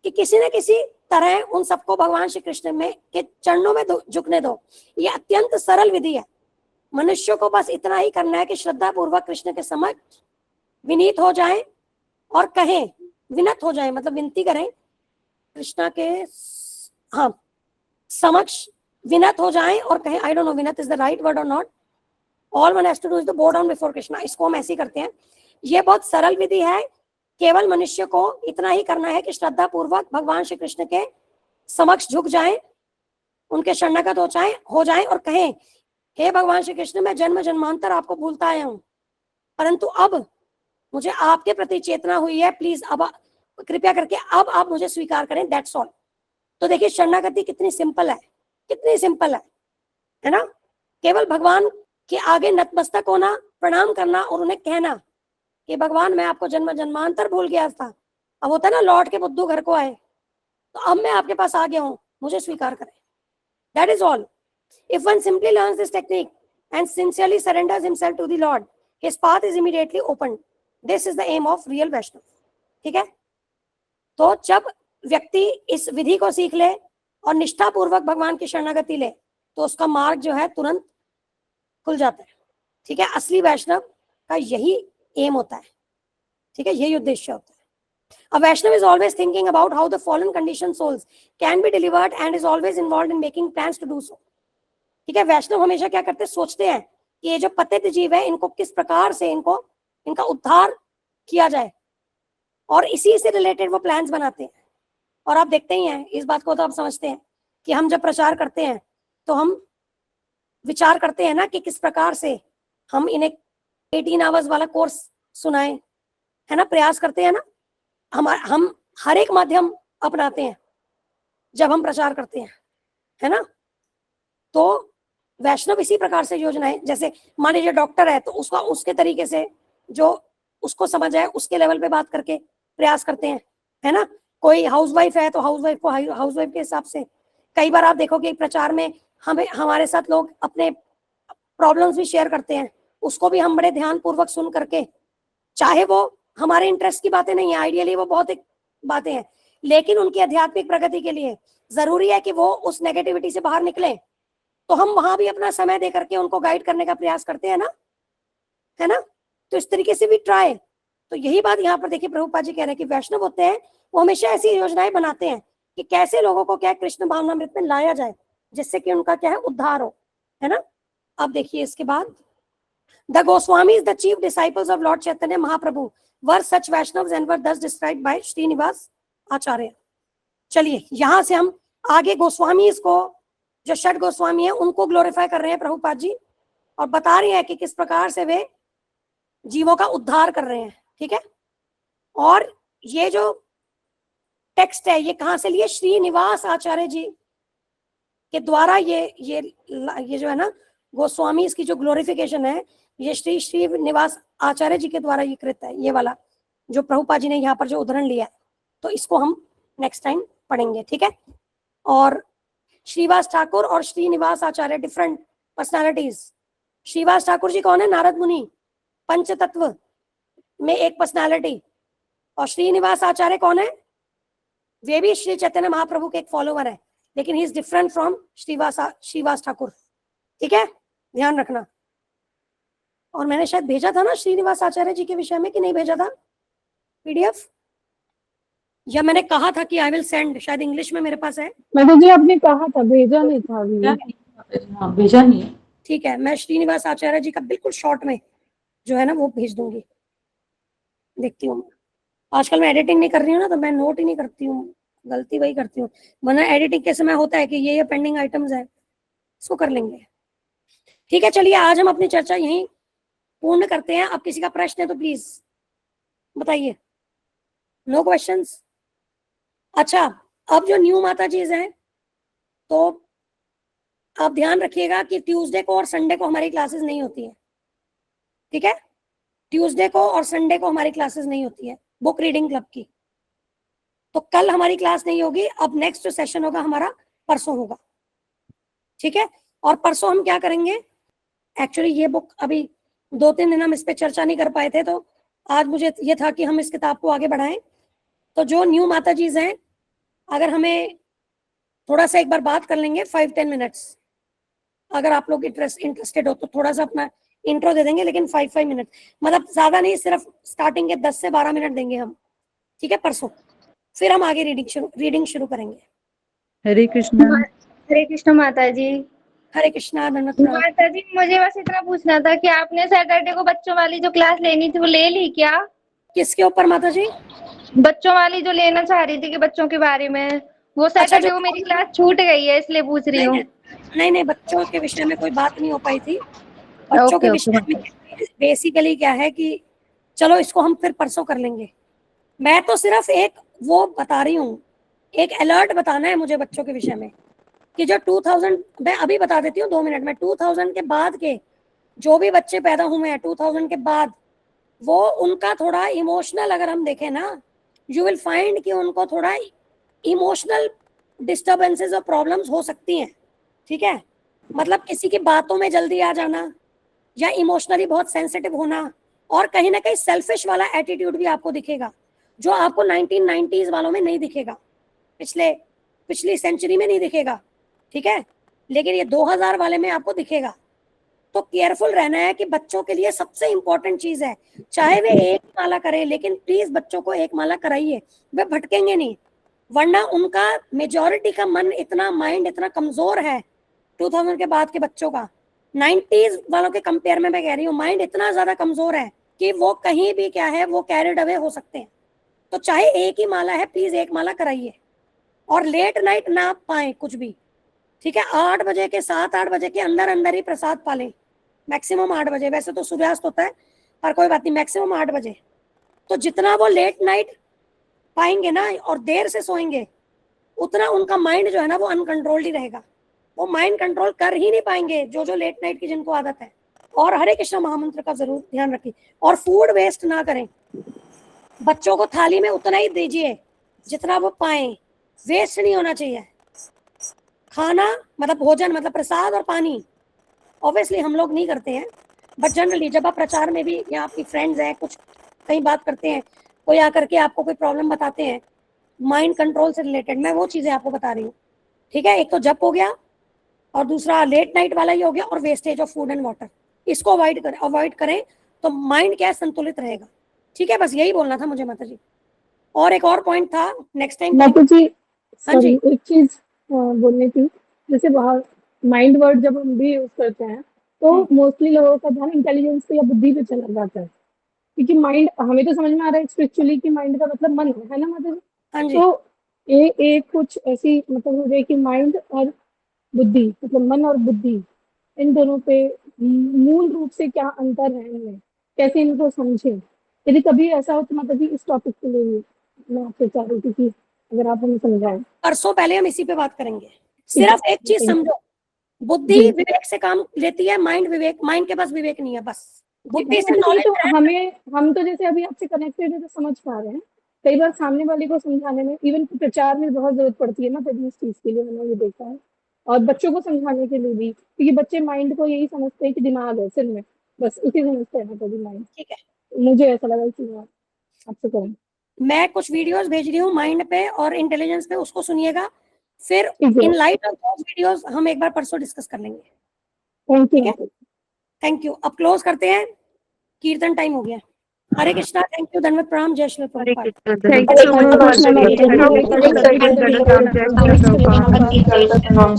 कि किसी न किसी तरह उन सबको भगवान श्री कृष्ण में के चरणों में झुकने दो। ये अत्यंत सरल विधि है। मनुष्य को बस इतना ही करना है कि श्रद्धा पूर्वक कृष्ण के समक्ष विनीत हो जाएं और कहें, विनत हो जाएं मतलब विनती करें कृष्णा के, हाँ, समक्ष विनत हो जाएं और कहें, आई डोंट नो विनत इज द राइट वर्ड और not, all one has to do is to bow down before Krishna. इसको हम ऐसे ही करते हैं। ये बहुत सरल विधि है, केवल मनुष्य को इतना ही करना है कि श्रद्धा पूर्वक भगवान श्री कृष्ण के समक्ष झुक जाएं, उनके शरणागत हो जाएं और कहें, हे भगवान श्री कृष्ण, मैं जन्म जन्मांतर आपको भूलता आया हूं, परंतु अब मुझे आपके प्रति चेतना हुई है, प्लीज अब कृपया करके अब आप मुझे स्वीकार करें, दैट्स ऑल। तो देखिए शरणागति कितनी सिंपल है, कितनी सिंपल है ना? केवल भगवान के आगे नतमस्तक होना, प्रणाम करना और उन्हें कहना कि भगवान मैं आपको जन्म जन्मांतर भूल गया था, अब होता ना लौट के बुद्धू घर को आए, तो अब मैं आपके पास आ गया हूं, मुझे स्वीकार करें, that is all. If one simply learns this technique and sincerely surrenders himself to the Lord, his path is immediately opened. This is the aim of real वैष्णव. ठीक है, तो जब व्यक्ति इस विधि को सीख ले और निष्ठा पूर्वक भगवान की शरणागति ले तो उसका मार्ग जो है तुरंत खुल जाता है. ठीक है, असली वैष्णव का यही एम होता है. ठीक है, यही उद्देश्य होता है. A Vaishnav is always thinking about how the fallen conditioned souls can be delivered and is always involved in making plans to do so. ठीक है, वैष्णव हमेशा क्या करते हैं, सोचते हैं कि ये जो पतित जीव है इनको किस प्रकार से इनका उद्धार किया जाए और इसी से रिलेटेड वो प्लान्स बनाते हैं. और आप देखते ही हैं इस बात को, तो आप समझते हैं कि हम जब प्रचार करते हैं तो हम विचार करते हैं ना कि किस प्रकार से हम इन्हें 18 आवर्स वाला कोर्स सुनाएं, है ना, प्रयास करते हैं ना. हम हर एक माध्यम अपनाते हैं जब हम प्रचार करते हैं, है ना. तो वैष्णव इसी प्रकार से योजनाएं, जैसे मान लीजिए डॉक्टर है तो उसका उसके तरीके से जो उसको समझ आए उसके लेवल पे बात करके प्रयास करते हैं, है ना. कोई हाउसवाइफ है तो हाउसवाइफ को हाउसवाइफ के हिसाब से. कई बार आप देखोगे प्रचार में हमारे साथ लोग अपने प्रॉब्लम्स भी शेयर करते हैं, उसको भी हम बड़े ध्यान पूर्वक सुन करके, चाहे वो हमारे इंटरेस्ट की बातें नहीं है, आइडियली वो बहुत एक बातें हैं, लेकिन उनकी आध्यात्मिक प्रगति के लिए जरूरी है कि वो उस नेगेटिविटी से बाहर निकले, तो हम वहां भी अपना समय दे करके उनको गाइड करने का प्रयास करते हैं ना, है ना. तो इस तरीके से भी ट्राई. तो यही बात यहाँ पर देखिए प्रभुपाद जी कह रहे हैं कि वैष्णव होते हैं वो हमेशा ऐसी योजनाएं बनाते हैं कि कैसे लोगों को क्या कृष्ण भावनामृत में लाया जाए जिससे कि उनका क्या है उद्धार हो, है ना. अब देखिए इसके बाद, the Goswamis the chief disciples of lord Chaitanya Mahaprabhu were such Vaishnavas and were thus described by Srinivas Acharya. चलिए यहां से हम आगे गोस्वामीज को, जो षट गोस्वामी है उनको ग्लोरीफाई कर रहे हैं प्रभुपाद जी और बता रहे हैं कि किस प्रकार से वे जीवों का उद्धार कर रहे हैं. ठीक है, और ये जो टेक्स्ट है ये कहां से लिए, श्रीनिवास आचार्य जी के द्वारा ये जो है ना गोस्वामी इसकी जो ग्लोरिफिकेशन है ये श्रीनिवास आचार्य जी के द्वारा ये कृत है, ये वाला जो प्रभुपाद जी ने यहाँ पर जो उदाहरण लिया है. तो इसको हम नेक्स्ट टाइम पढ़ेंगे. ठीक है, और श्रीवास ठाकुर और श्रीनिवास आचार्य डिफरेंट पर्सनालिटीज. श्रीवास ठाकुर जी कौन है, नारद मुनि, पंच तत्व में एक पर्सनालिटी. और श्रीनिवास आचार्य कौन है, वे भी श्री चैतन्य महाप्रभु के एक फॉलोवर है, लेकिन he is different from Shrivas Thakur. ठीक है, ध्यान रखना. और मैंने शायद भेजा था ना श्रीनिवास आचार्य जी के विषय में कि नहीं भेजा था पीडीएफ, या मैंने कहा था कि आई विल सेंड, शायद इंग्लिश में मेरे पास है. मैडम जी आपने कहा था, भेजा नहीं था अभी. हाँ, भेजा नहीं है. ठीक है, मैं श्रीनिवास आचार्य जी का बिल्कुल शॉर्ट में जो है ना वो भेज दूंगी. देखती हूँ, आजकल मैं एडिटिंग नहीं कर रही हूँ ना तो मैं नोट ही नहीं करती हूँ, गलती वही करती हूँ. वरना एडिटिंग के समय होता है कि ये पेंडिंग आइटम्स है, इसको कर लेंगे. ठीक है, चलिए आज हम अपनी चर्चा यहीं पूर्ण करते हैं. अब किसी का प्रश्न है तो प्लीज बताइए. No questions. अच्छा, अब जो न्यू माता जी हैं तो आप ध्यान रखिएगा कि ट्यूसडे को और संडे को हमारी क्लासेस नहीं होती है. ठीक है, ट्यूसडे को और संडे को हमारी क्लासेस नहीं होती है बुक रीडिंग क्लब की. तो कल हमारी क्लास नहीं होगी. अब नेक्स्ट जो सेशन होगा हमारा परसों होगा. ठीक है, और परसों हम क्या करेंगे, एक्चुअली ये बुक अभी 2-3 दिन हम इस पे चर्चा नहीं कर पाए थे, तो आज मुझे ये था कि हम इस किताब को आगे बढ़ाएं. तो जो न्यू माता जी हैं, अगर हमें थोड़ा सा एक बार बात कर लेंगे 5-10 मिनट्स, अगर आप लोग इंटरेस्टेड हो तो थोड़ा सा अपना इंट्रो दे देंगे, लेकिन 5-5 मिनट, मतलब ज्यादा नहीं, सिर्फ स्टार्टिंग के 10 से 12 मिनट देंगे हम. ठीक है, परसों फिर हम आगे रीडिंग शुरू करेंगे. हरे कृष्णा माता जी. हरे कृष्णा. माता जी मुझे बस इतना पूछना था कि आपने सैटरडे को बच्चों वाली जो क्लास लेनी थी वो ले ली क्या? किसके ऊपर माता जी? बच्चों वाली जो लेना चाह रही थी कि बच्चों के बारे में, वो सैटरडे को मेरी क्लास छूट गई है, इसलिए पूछ रही हूँ. नहीं, बच्चों के विषय में कोई बात नहीं हो पाई थी. बच्चों के विषय में बेसिकली क्या है कि चलो इसको हम फिर परसों कर लेंगे. मैं तो सिर्फ एक वो बता रही हूँ, एक अलर्ट बताना है मुझे बच्चों के विषय में कि जो 2000, मैं अभी बता देती हूँ 2 मिनट में, 2000 के बाद के जो भी बच्चे पैदा हुए हैं 2000 के बाद, वो उनका थोड़ा इमोशनल, अगर हम देखें ना, यू विल फाइंड कि उनको थोड़ा इमोशनल डिस्टर्बेंसेस और प्रॉब्लम्स हो सकती हैं. ठीक है, मतलब किसी की बातों में जल्दी आ जाना, या इमोशनली बहुत सेंसिटिव होना, और कहीं ना कहीं सेल्फिश वाला एटीट्यूड भी आपको दिखेगा, जो आपको 1990s वालों में नहीं दिखेगा, पिछली सेंचुरी में नहीं दिखेगा, ठीक है, लेकिन ये 2000 वाले में आपको दिखेगा। तो केयरफुल रहना है कि बच्चों के लिए सबसे इंपॉर्टेंट चीज है, चाहे वे एक माला करें, लेकिन प्लीज बच्चों को एक माला कराइए, वे भटकेंगे नहीं, वरना उनका मेजॉरिटी का मन इतना, माइंड इतना कमजोर है 2000 के बाद के बच्चों का, 90s वालों के कंपेयर में मैं कह रही हूँ, माइंड इतना ज्यादा कमजोर है कि वो कहीं भी क्या है, वो कैरिड अवे हो सकते हैं। तो चाहे एक ही माला है, प्लीज एक माला कराइए, और लेट नाइट ना पाए कुछ भी, ठीक है, 8 बजे के 7-8 बजे के अंदर अंदर ही प्रसाद पालें, मैक्सिमम 8 बजे, वैसे तो सूर्यास्त होता है पर कोई बात नहीं, मैक्सिमम 8 बजे। तो जितना वो लेट नाइट पाएंगे ना और देर से सोएंगे, उतना उनका माइंड जो है ना वो अनकंट्रोल्ड ही रहेगा, वो माइंड कंट्रोल कर ही नहीं पाएंगे जो लेट नाइट की जिनको आदत है। और हरे कृष्णा महामंत्र का जरूर ध्यान रखिए, और फूड वेस्ट ना करें, बच्चों को थाली में उतना ही दीजिए जितना वो पाए, वेस्ट नहीं होना चाहिए। खाना मतलब भोजन मतलब प्रसाद और पानी ऑब्वियसली हम लोग नहीं करते हैं, बट जनरली जब आप प्रचार में भी या आपकी फ्रेंड्स हैं कुछ कहीं बात करते हैं, कोई आकर के आपको कोई प्रॉब्लम बताते हैं माइंड कंट्रोल से रिलेटेड, मैं वो चीजें आपको बता रही हूँ, ठीक है। एक तो जप हो गया, और दूसरा लेट नाइट वाला ही हो गया, और wastage of food and water, इसको अवॉइड करें तो माइंड क्या संतुलित रहेगा, ठीक है। बस यही बोलना था मुझे माता जी। और एक और पॉइंट था नेक्स्ट टाइम माता जी, हाँ जी, एक चीज बोलनी थी, जैसे बाहर माइंड वर्ड जब हम भी यूज करते हैं तो मोस्टली लोगों का ध्यान इंटेलिजेंस पे या बुद्धि पे चला जाता है, क्योंकि माइंड हमें तो समझ में आ रहा है स्पिरिचुअली कि माइंड का मतलब मन है ना माता जी। हाँ जी, तो एक कुछ ऐसी मतलब हो जाए कि माइंड और बुद्धि, मतलब मन और बुद्धि, इन दोनों पे मूल रूप से क्या अंतर है, इनमें कैसे इनको समझें, यदि कभी ऐसा हो तो माता जी इस टॉपिक के लिए भी मैं आपसे चाह रही थी कि अगर आप हमें समझाएं। परसों पहले हम इसी पे बात करेंगे। सिर्फ एक चीज समझो, बुद्धि विवेक से काम लेती है, माइंड के पास विवेक नहीं है, बस बुद्धि से नॉलेज। तो हम तो जैसे अभी आपसे कनेक्टेड है तो समझ पा रहे हैं, कई बार सामने वाले को समझाने में, इवन प्रचार में बहुत जरूरत पड़ती है ना तभी इस चीज के लिए, मैंने ये देखा है, और बच्चों को समझाने के लिए भी, क्योंकि बच्चे माइंड को यही समझते हैं कि दिमाग है सिर में, बस उसी समझते हैं तभी माइंड, ठीक है। मुझे ऐसा लगा कि मैं आपसे कहूँ, मैं कुछ वीडियोस भेज रही हूँ माइंड पे और इंटेलिजेंस पे, उसको सुनिएगा, फिर in light of those videos हम एक बार परसों डिस्कस कर लेंगे, ठीक है। Thank you. अब क्लोज करते हैं, कीर्तन टाइम हो गया। हरे कृष्णा, थैंक यू, धन्यवाद, प्रणाम, जय Shri Prabhupada. Thank you so much.